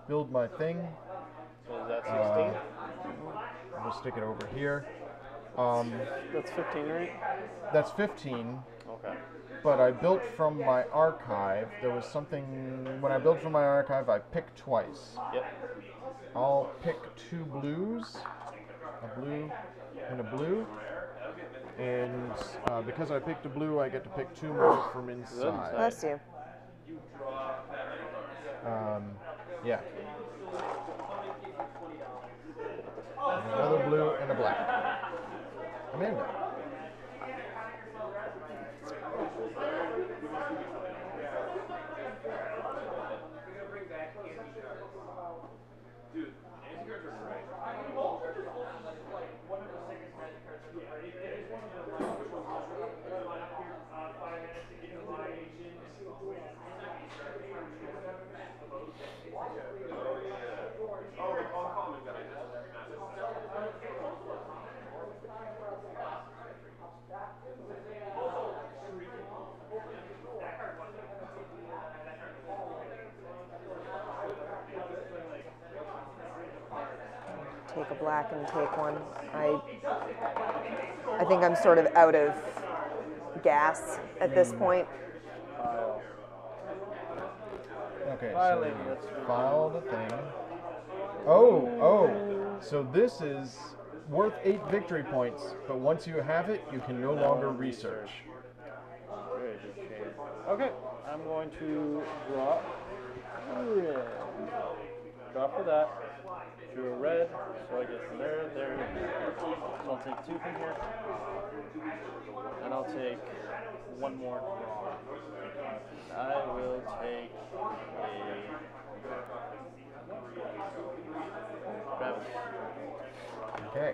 Build my thing. So is that 16? I'll just stick it over here. That's 15, right? That's 15. Okay. But I built from my archive. There was something when I built from my archive. I picked twice. Yep. I'll pick 2 blues, a blue and a blue. And because I picked a blue, I get to pick 2 more from inside. Bless you. Yeah. And another blue and a black. Amanda. Take a black and take one. I think I'm sort of out of gas at this point. Okay, Filing, so let's you filed a thing. Oh, so this is worth 8 victory points, but once you have it, you can no longer research. Very good shade. Okay, I'm going to draw red. Draw for that. Drew a red, so I get from there, there. So I'll take 2 from here. And I'll take 1 more draw. I will take a Travis. Okay.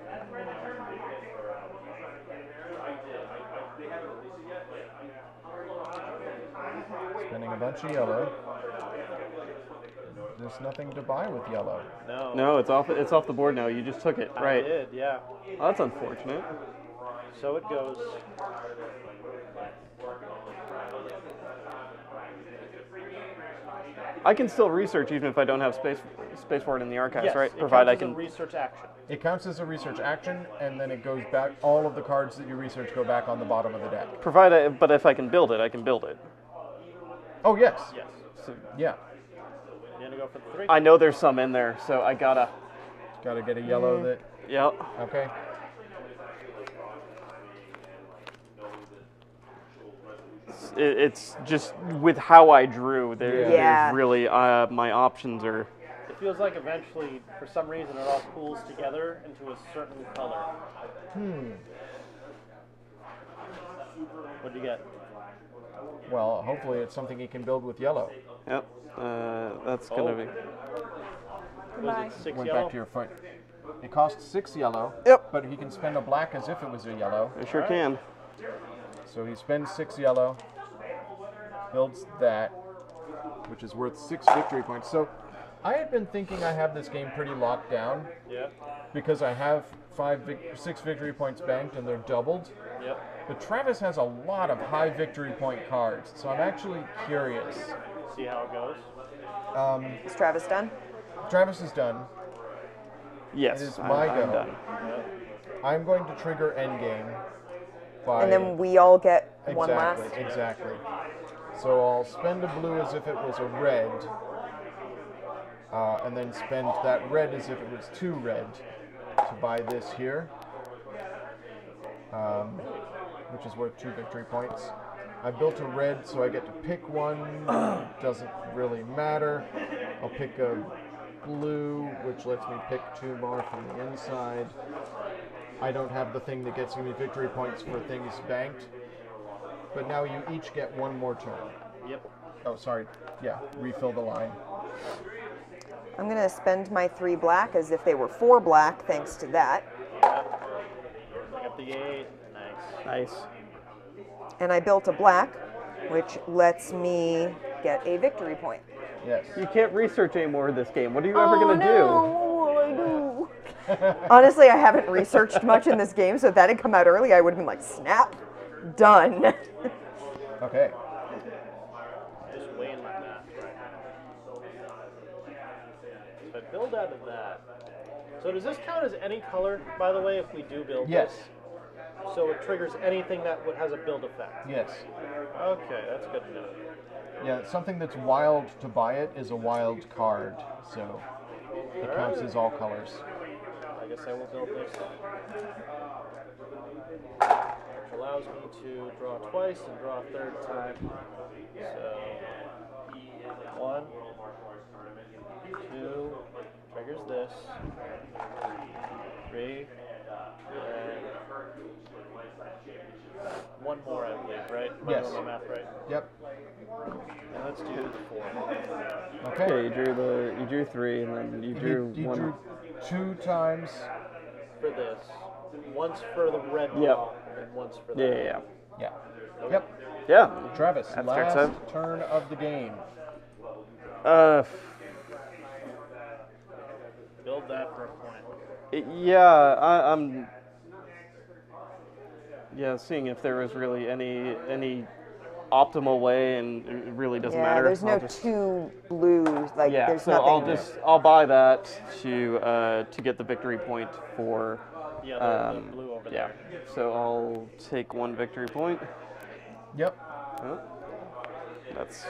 Spending a bunch of yellow. There's nothing to buy with yellow. No. No, it's off. It's off the board now. You just took it, right? I did, yeah. Oh, that's unfortunate. So it goes. I can still research even if I don't have space for it in the archives, Yes, right? it Provided I counts as can. a research action. It counts as a research action, and then it goes back. All of the cards that you research go back on the bottom of the deck. But if I can build it, I can build it. Oh yes. Yes. So Yeah. You gonna go for the 3? I know there's some in there, so I gotta. Got to get a yellow that. Yep. Okay. It's just with how I drew. Yeah. There's really my options are. It feels like eventually, for some reason, it all pools together into a certain color. What'd you get? Well, hopefully it's something he can build with yellow. Yep. That's gonna be. Was it 6 Went yellow? back to your foot. It costs 6 yellow. Yep. But he can spend a black as if it was a yellow. I sure can. So he spends 6 yellow, builds that, which is worth 6 victory points. So I had been thinking I have this game pretty locked down Yeah. because I have 6 victory points banked and they're doubled. Yep. But Travis has a lot of high victory point cards, so I'm actually curious. See how it goes. Is Travis done? Travis is done. Yes. It is my I'm go. done. Yep. I'm going to trigger endgame by And then we all get one exactly, last. exactly. So I'll spend a blue as if it was a red, and then spend that red as if it was 2 red to buy this here, which is worth 2 victory points. I built a red, so I get to pick one. Doesn't really matter. I'll pick a blue, which lets me pick 2 more from the inside. I don't have the thing that gets me victory points for things banked. But now you each get 1 more turn. Yep. Oh, sorry. Yeah, refill the line. I'm going to spend my 3 black as if they were 4 black, thanks to that. I got the 8. Nice. Nice. And I built a black, which lets me get a victory point. Yes. You can't research anymore in this game. What are you ever going to no. What will I do? Honestly, I haven't researched much in this game, so if that had come out early, I would have been like, snap, done. Okay. Just weighing my math right now. So I build out of that. So does this count as any color, by the way, if we do build Yes. this? So it triggers anything that has a build effect? Yes. Okay, that's good to know. Yeah, something that's wild to buy it is a wild card, so it counts as all colors. I guess I will build this. Which allows me to draw twice and draw a third time. So, 1, 2, triggers this. 3, and 1 more, I believe, right? Am I Yes. doing my math right? Yep. And let's do the 4. Okay. do? You drew 3, and then you drew You 1. drew 2 times. For this. Once for the red Yep. block, and once for the Yeah. Yeah. Yep. Yeah. Travis, That last checks out. turn of the game. Build that for a point. Yeah, I'm. Yeah, seeing if there was really any optimal way, and it really doesn't Yeah, matter. there's no I'll just, two blues. Like, yeah, there's so nothing. I'll buy that to get the victory point for. Yeah, the blue over Yeah, there. so I'll take 1 victory point. Yep. Oh, that's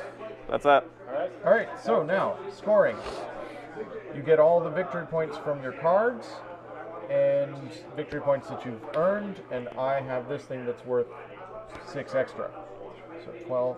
that. Alright. All right, so now, scoring. You get all the victory points from your cards and victory points that you've earned, and I have this thing that's worth 6 extra. So 12.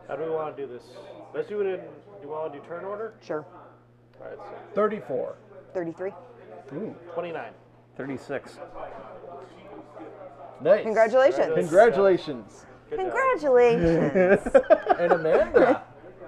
How do we want to do this? Let's do it in. Do you want to do turn order? Sure. Alright, so 34. 33. Ooh, 29. 36. nice. Congratulations. Congratulations. Good job. Congratulations. And Amanda,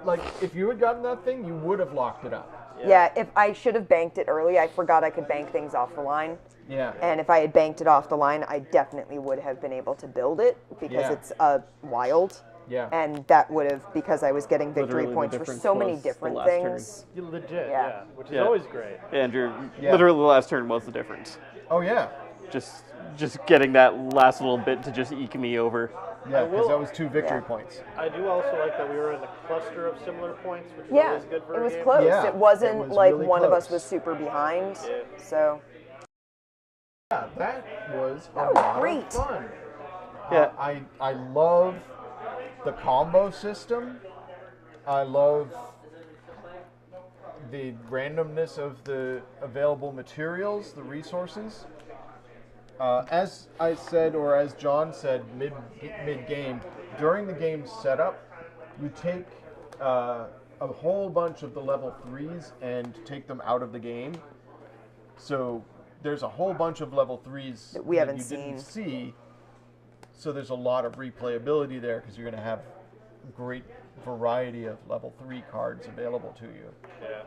like, if you had gotten that thing, you would have locked it up. Yeah, if I should have banked it early, I forgot I could bank things off the line. Yeah. And if I had banked it off the line, I definitely would have been able to build it because Yeah. it's wild. Yeah. And that would have, because I was getting victory Literally the points for difference so many was the different last things. You legit, Yeah. yeah. Which is Yeah. always great. Andrew, Yeah. literally the last turn was the difference. Oh, yeah. Just getting that last little bit to just eke me over. Yeah, because will- that was 2 victory Yeah. points. I do also like that we were in a cluster of similar points, which is Yeah, always good for it a was game. close. Yeah, It wasn't it was like really one of us close. was super behind. Yeah. So, Yeah, that was a That was lot of great. fun. Yeah. I love the combo system. I love the randomness of the available materials, the resources. As I said, or as John said mid game, during the game setup, you take a whole bunch of the level 3s and take them out of the game. So there's a whole bunch of level 3s That we haven't you didn't seen. see. So there's a lot of replayability there because you're going to have great variety of level 3 cards available to you. Yeah.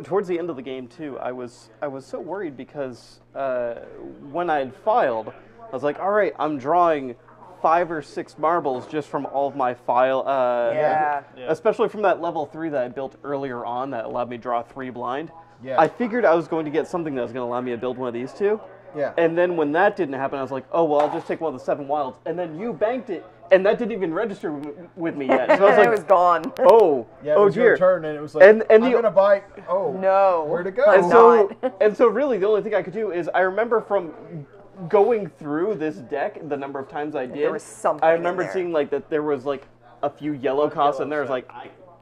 Towards the end of the game too, I was so worried because when I had filed, I was like, all right, I'm drawing 5 or 6 marbles just from all of my file. yeah. Yeah. Especially from that level 3 that I built earlier on that allowed me to draw 3 blind. Yeah. I figured I was going to get something that was going to allow me to build one of these 2. Yeah. And then when that didn't happen, I was like, oh, well, I'll just take one of the 7 wilds. And then you banked it, and that didn't even register with me yet. So I was And like, it was gone. oh, Yeah, it oh was dear. your turn, and it was like, And I'm the- going to buy, oh, No. where'd it go? I'm And not. and so really the only thing I could do is I remember from going through this deck the number of times I did. There was something I in remember there. seeing like that there was like a few yellow costs in there. I was like,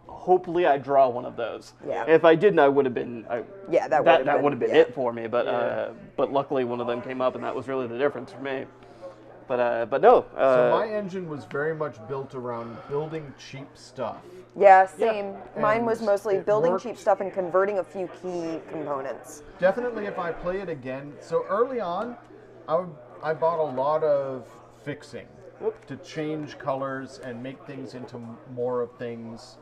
hopefully I draw one of those. Yeah. If I didn't, I would have been. Yeah, that that would've been- it yeah. for me. But luckily one of them came up, and that was really the difference for me. But no. So my engine was very much built around building cheap stuff. Yeah, same. Mine And was mostly it building worked. cheap stuff and converting a few key components. Definitely if I play it again. So early on, I would I bought a lot of fixing to change colors and make things into more of things.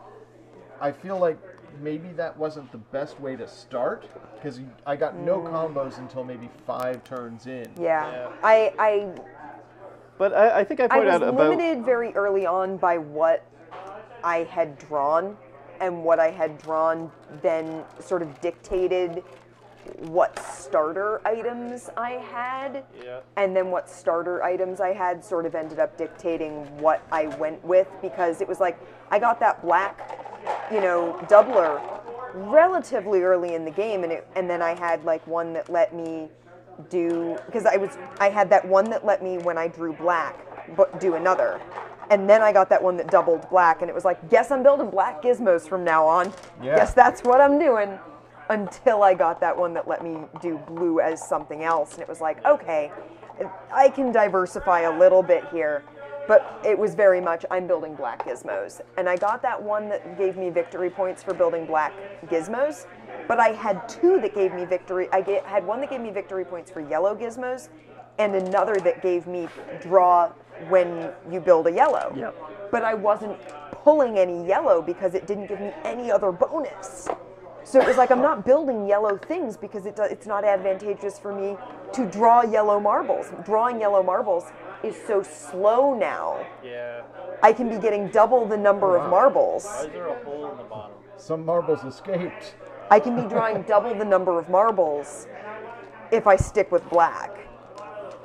I feel like maybe that wasn't the best way to start because I got no combos until maybe 5 turns in. Yeah. But I think I pointed out was about... limited very early on by what I had drawn, and what I had drawn then sort of dictated what starter items I had, and then what starter items I had sort of ended up dictating what I went with, because it was like, I got that black, doubler relatively early in the game, and then I had like one that let me do, because I had that one that let me, when I drew black, but do another. And then I got that one that doubled black, and it was like, guess I'm building black Gizmos from now on. Yeah. Guess that's what I'm doing. Until I got that one that let me do blue as something else. And it was like, okay, I can diversify a little bit here. But it was very much, I'm building black Gizmos. And I got that one that gave me victory points for building black Gizmos. But I had 2 that gave me victory. I had one that gave me victory points for yellow Gizmos, and another that gave me draw when you build a yellow. Yep. But I wasn't pulling any yellow because it didn't give me any other bonus. So it was like, I'm not building yellow things because it's not advantageous for me to draw yellow marbles. Drawing yellow marbles is so slow now. Yeah. I can be getting double the number of marbles. Why is there a hole in the bottom? Some marbles escaped. I can be drawing double the number of marbles if I stick with black.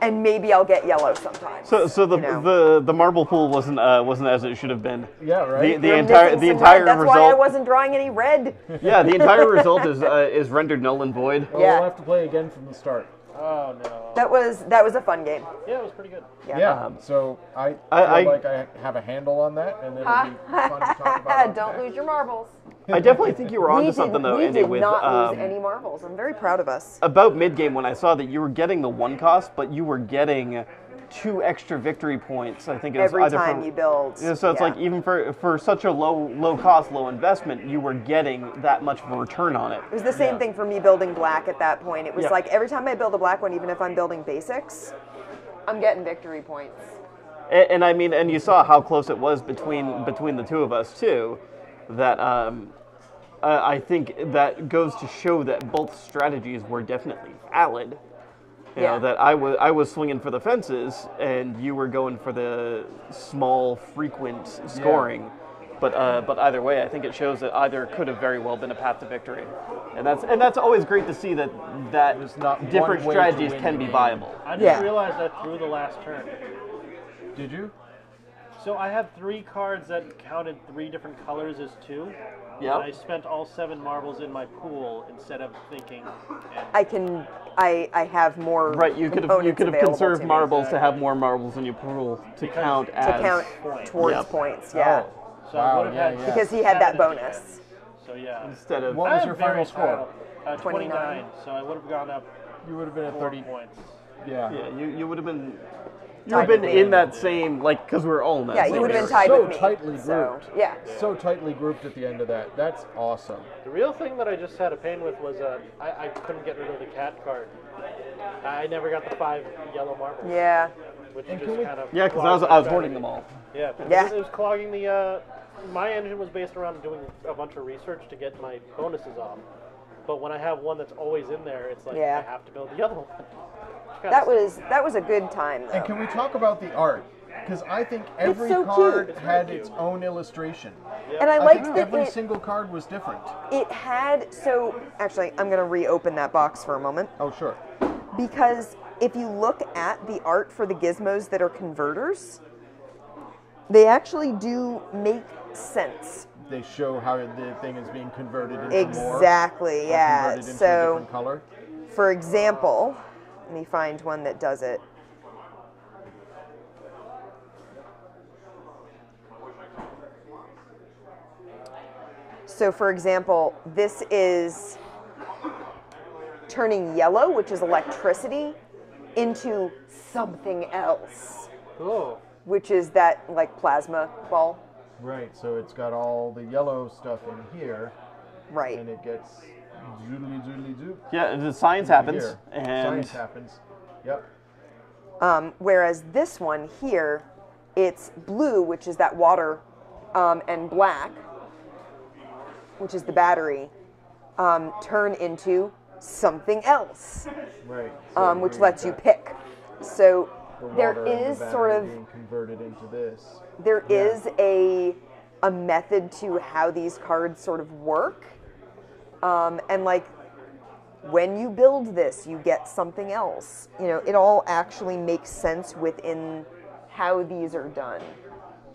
And maybe I'll get yellow sometimes. So the marble pool wasn't as it should have been. Yeah, right. The entire red. That's result. why I wasn't drawing any red. Yeah, the entire result is rendered null and void. Well, Yeah. we'll have to play again from the start. Oh no. That was a fun game. Yeah, it was pretty good. Yeah. So I feel like I have a handle on that, and it'll be fun to talk about. Don't lose your marbles. I definitely think you were onto something though, we Andy. did With not lose any marbles. I'm very proud of us. about mid game when I saw that you were getting the 1 cost, but you were getting 2 extra victory points. I think it was Every either time you build. Yeah, so it's like even for such a low cost, low investment, you were getting that much of a return on it. It was the same thing for me building black at that point. It was Yeah. like every time I build a black one, even if I'm building basics, I'm getting victory points. And I mean, and you saw how close it was between the 2 of us too. That I think that goes to show that both strategies were definitely valid. You know, that I was swinging for the fences and you were going for the small, frequent scoring. But either way, I think it shows that either could have very well been a path to victory, and that's always great to see that There's not different one way to strategies win can the be game. viable. I just realized I threw the last turn. Did you? So I had 3 cards that counted 3 different colors as 2. Yeah. And I spent all 7 marbles in my pool instead of thinking. And I have more. Right, you could have components available conserved to me. marbles to have more marbles in your pool to count To as count points. towards Yep. points. Yeah. so I would have had yeah. Because he had that bonus. So yeah. instead of. What I was had your final very score? 29. So I would have gone up You would have been at 4 30. points. Yeah. Yeah, you would have been. You Tied would have with been me. in that same because we're all in that. Yeah, same you would have area. been tied So with me. tightly So, grouped. yeah. So tightly grouped at the end of that. That's awesome. The real thing that I just had a pain with was I couldn't get rid of the cat card. I never got the 5 yellow marbles. Yeah. Which And just can we- kind of Yeah, because I was clogged my hoarding strategy. them all. Yeah, Yeah. It was clogging the. My engine was based around doing a bunch of research to get my bonuses off. But when I have one that's always in there, it's like Yeah. I have to build the other one. That was a good time though. And can we talk about the art? Because I think every so card cute. had its own illustration. And I I liked think that every it, single card was different. it had, so actually I'm gonna reopen that box for a moment, Oh, sure. because if you look at the art for the gizmos that are converters, they actually do make sense. They show how the thing is being converted into more. Exactly, or yeah. Converted into a So, different color. for example, let me find one that does it. So, for example, this is turning yellow, which is electricity, into something else, Cool. which is that like plasma ball. Right, so it's got all the yellow stuff in here, Right. and it gets zoodly zoodly zoop. Yeah, the science happens, Here. and Science happens. Yep. Whereas this one here, it's blue, which is that water, and black, which is the battery, turn into something else, Right. which lets you pick. So The there water and is the sort battery of being converted into this. there is a method to how these cards sort of work, and like when you build this, you get something else. You know, it all actually makes sense within how these are done.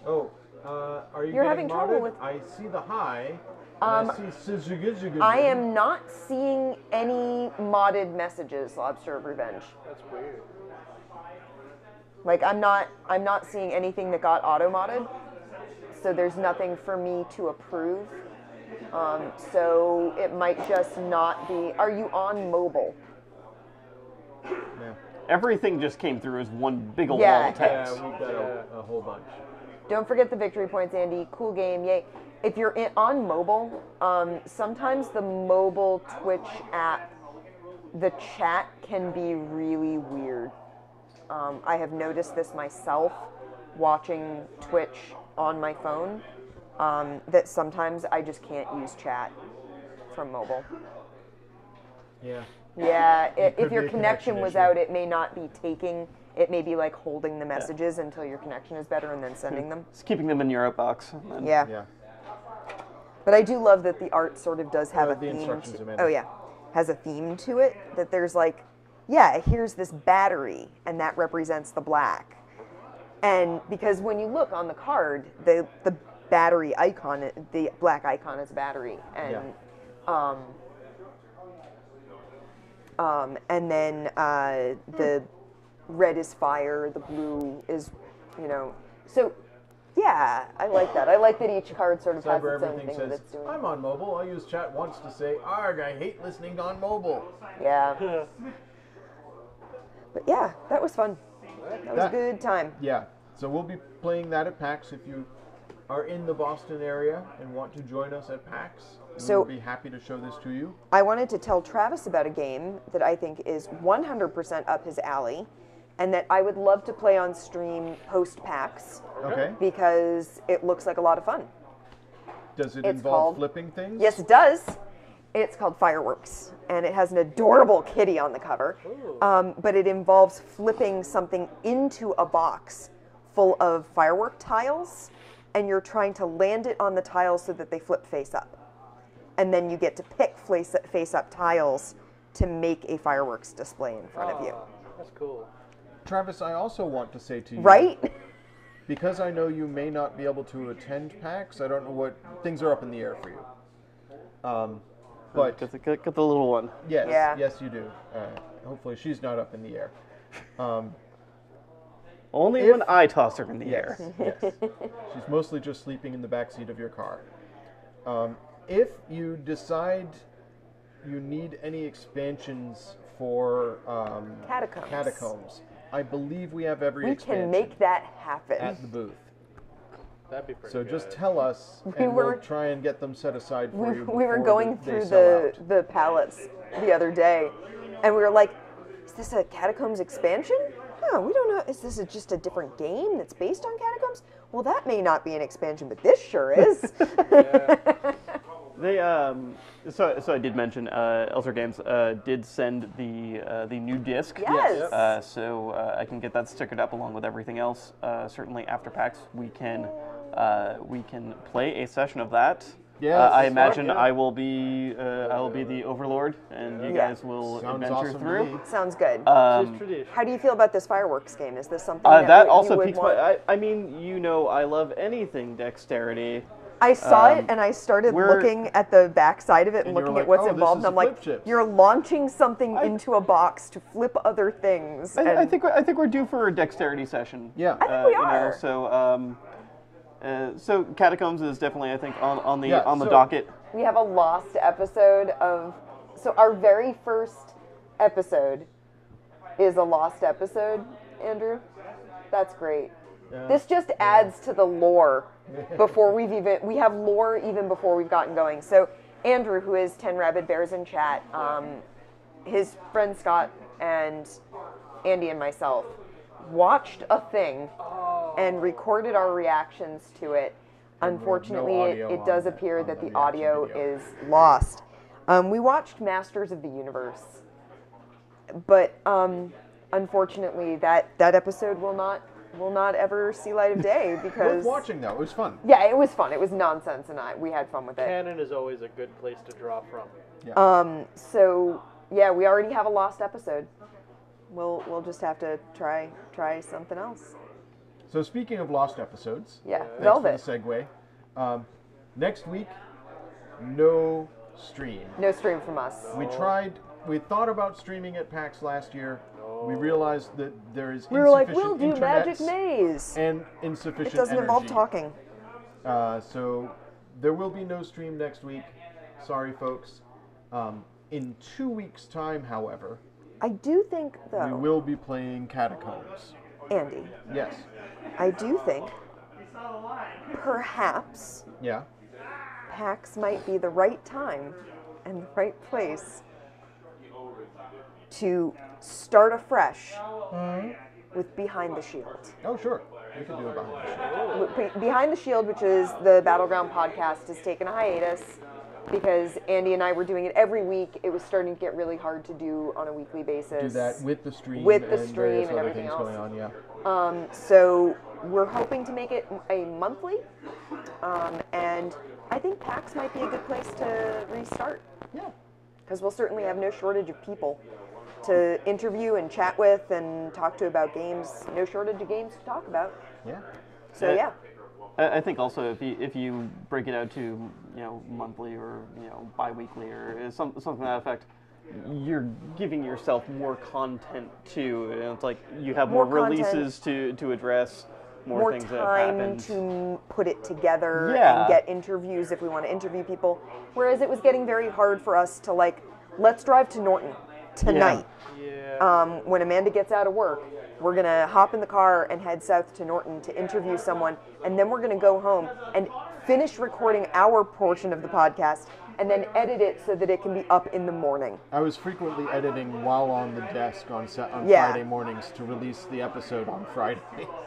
Oh, are you You're getting having trouble modded? with- I see the high. And I see Suzuguzugu. I am not seeing any modded messages, Lobster of Revenge. That's weird. Like I'm not seeing anything that got auto modded. So there's nothing for me to approve. So it might just not be. Are you on mobile? Yeah. Everything just came through as one big old Yeah. wall of Yeah, text. we've got a whole bunch. Don't forget the victory points, Andy. Cool game, yay. If you're on mobile, sometimes the mobile Twitch app, the chat can be really weird. I have noticed this myself watching Twitch on my phone, that sometimes I just can't use chat from mobile. Yeah. Yeah, It could if your be a connection connection was issue. out, it may not be taking, it may be like holding the messages until your connection is better and then sending them. Just keeping them in your outbox. and then- Yeah. Yeah. But I do love that the art sort of does have a The theme. instructions, To, Amanda. oh yeah, has a theme to it. That there's like, yeah, here's this battery, and that represents the black. And because when you look on the card, the battery icon, the black icon is a battery, and and then the red is fire, the blue is, you know, so. Yeah, I like that. I like that each card sort of has Cyber its own everything thing that says, it's doing. I'm on mobile. I'll use chat once to say, arg, I hate listening on mobile. Yeah. But yeah, that was fun. That was a good time. Yeah. So we'll be playing that at PAX. If you are in the Boston area and want to join us at PAX, So- we'll be happy to show this to you. I wanted to tell Travis about a game that I think is 100% up his alley and that I would love to play on stream post PAX Okay. because it looks like a lot of fun. Does it It's involve called- flipping things? Yes, it does. It's called Fireworks, and it has an adorable kitty on the cover. But it involves flipping something into a box full of firework tiles, and you're trying to land it on the tiles so that they flip face up. And then you get to pick face up tiles to make a fireworks display in front of you. That's cool. Travis, I also want to say to you, Right? because I know you may not be able to attend PAX, I don't know what, things are up in the air for you. But Get the little one. yes, Yeah. yes you do. Hopefully she's not up in the air. Only If- when I toss her in the Yes, air. yes. She's mostly just sleeping in the back seat of your car. If you decide you need any expansions for Catacombs. I believe we have every We expansion can make that happen. at the booth. That'd be pretty So good. just tell us, and were- we'll try and get them set aside for you. We were before going they through sell out. the pallets the other day, and we were like, is this a Catacombs expansion? No, we don't know. Is this just a different game that's based on Catacombs? Well, that may not be an expansion, but this sure is. They so I did mention Elser Games did send the new disc. Yes. So I can get that stickered up along with everything else. Certainly after PAX we can play a session of that. Yeah, I that's imagine fun, yeah. I will be the overlord, and you Yeah. guys will Sounds adventure awesome to through. me. Sounds good. It's just tradition. How do you feel about this fireworks game? Is this something That you also would piques want? my. I mean, you know, I love anything dexterity. I saw it and I started we're- looking at the back side of it and And you were looking at like, what's "Oh, this involved. is And I'm flip like, chips." you're launching something into a box to flip other things. I and think we're due for a dexterity session. Yeah. I think we You know, are. so Catacombs is definitely, I think, on the Yeah, on the so- docket. we have a lost episode of. So our very first episode is a lost episode, Andrew. That's great. This just adds to the lore before we have lore even before we've gotten going. So Andrew, who is 10 Rabid Bears in chat, his friend Scott and Andy and myself, watched a thing and recorded our reactions to it. And Unfortunately, no audio it on does that- appear on that the the audio reaction video. is lost. We watched Masters of the Universe, but unfortunately, that episode will not ever see light of day Worth because watching though. It was fun. yeah, it was fun. It was nonsense, and we had fun with it. Canon is always a good place to draw from. So yeah, we already have a lost episode. We'll just have to try something else. So speaking of lost episodes, Yeah, thanks Velvet. for the segue. Next week, no stream. No stream from us. We thought about streaming at PAX last year. We realized that there is We were like, insufficient we'll do Magic internets Maze. and insufficient It doesn't involve energy. talking. So there will be no stream next week. Sorry, folks. In 2 weeks' time, however, I do think, we though, will be playing Catacombs. Andy, Yes. I do think perhaps Yeah. PAX might be the right time and the right place to start afresh with Behind the Shield. Oh, sure. We can do it behind the show. Behind the Shield, which is the Battleground podcast, has taken a hiatus because Andy and I were doing it every week. It was starting to get really hard to do on a weekly basis. Do that with the stream. With the and stream various and other everything things else. going on. Yeah. So we're hoping to make it a monthly, and I think PAX might be a good place to restart Yeah. because we'll certainly have no shortage of people to interview and chat with and talk to about games. No shortage of games to talk about. Yeah. So yeah. I think also if you break it out to monthly or bi-weekly or something to that effect, you're giving yourself more content too. And it's like you have more More content. releases to address, more things that have time happened. to put it together Yeah. and get interviews if we want to interview people. Whereas it was getting very hard for us to let's drive to Norton tonight. Yeah. When Amanda gets out of work, we're going to hop in the car and head south to Norton to interview someone, and then we're going to go home and finish recording our portion of the podcast and then edit it so that it can be up in the morning. I was frequently editing while on the desk on Yeah. Friday mornings to release the episode on Friday.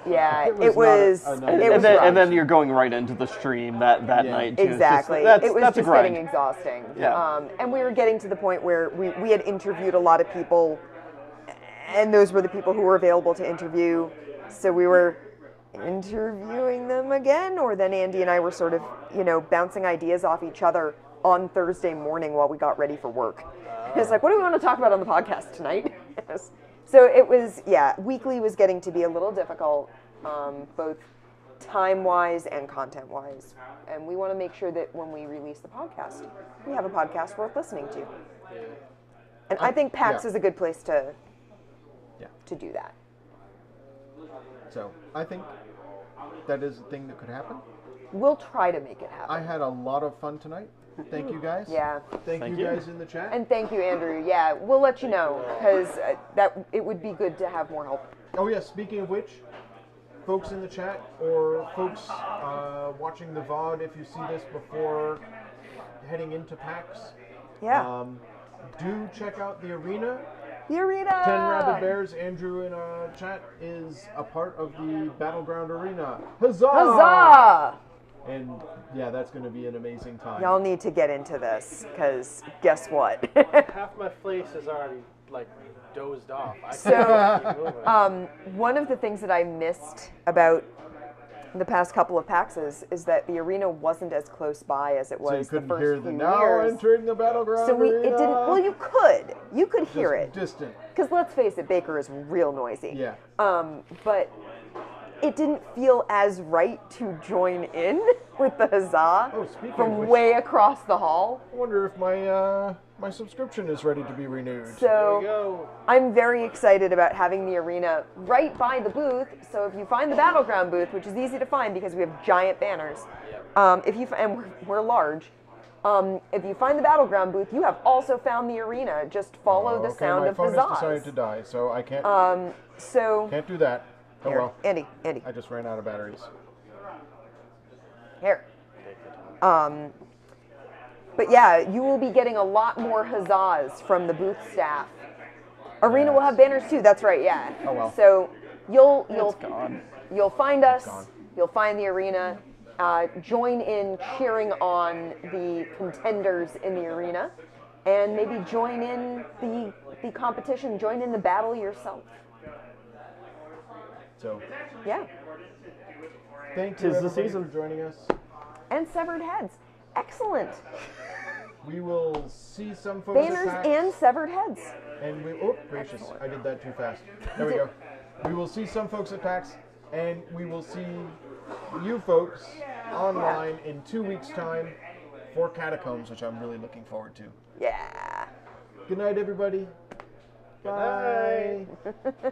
Yeah, It it was was not a nice- it And was then- rough. and then you're going right into the stream that Yeah. night too. It's just- Exactly. that's It was that's a just grind. getting exhausting. Yeah. And we were getting to the point where we had interviewed a lot of people, and those were the people who were available to interview. So we were interviewing them again, or then Andy and I were sort of, bouncing ideas off each other on Thursday morning while we got ready for work. It's like, what do we want to talk about on the podcast tonight? So it was, weekly was getting to be a little difficult, both time-wise and content-wise. And we want to make sure that when we release the podcast, we have a podcast worth listening to. And I think PAX yeah. is a good place to Yeah. do that. So I think that is a thing that could happen. We'll try to make it happen. I had a lot of fun tonight. Thank you guys. Yeah. Thank Thank you you. guys in the chat. And thank you, Andrew. Yeah, we'll let you know because that it would be good to have more help. Oh yeah, speaking of which, folks in the chat or folks watching the VOD, if you see this before heading into PAX, Yeah. do check out the arena. The arena. 10 Rabid Bears, Andrew in chat is a part of the Battleground Arena. Huzzah! Huzzah! And yeah, that's going to be an amazing time. Y'all need to get into this because guess what? Half my face is already dozed off. I So, can't keep moving. One of the things that I missed about the past couple of PAXs is that the arena wasn't as close by as it So you was the couldn't first hear few the now years. entering the Battleground So Arena. it didn't. Well, you could hear Just it distant. because let's face it, Baker is real noisy. Yeah. But it didn't feel as right to join in with the huzzah Oh, speaking of from which- way across the hall. I wonder if my my subscription is ready to be renewed. There we So go. I'm very excited about having the arena right by the booth. So if you find the Battleground booth, which is easy to find because we have giant banners, and we're large. If you find the Battleground booth, you have also found the arena. Just follow the Okay, sound my of phone has decided huzzahs. to die, so I can't So do that. Oh here, well. Andy, I just ran out of batteries. here. But yeah, you will be getting a lot more huzzahs from the booth staff. Arena will have banners too. That's right. Yeah. Oh, well. So You'll gone. You'll find us. gone. You'll find the arena. Join in cheering on the contenders in the arena, and maybe join in the competition. Join in the battle yourself. So, Yeah. thank you Tis the everybody season. for joining us. And severed heads. Excellent. We will see some folks at Banners PAX, and severed heads. and we, oh gracious, I did that too fast. There we go. We will see some folks at PAX, and we will see you folks online in 2 weeks' time for Catacombs, which I'm really looking forward to. Yeah. Good night, everybody. Good night. Bye.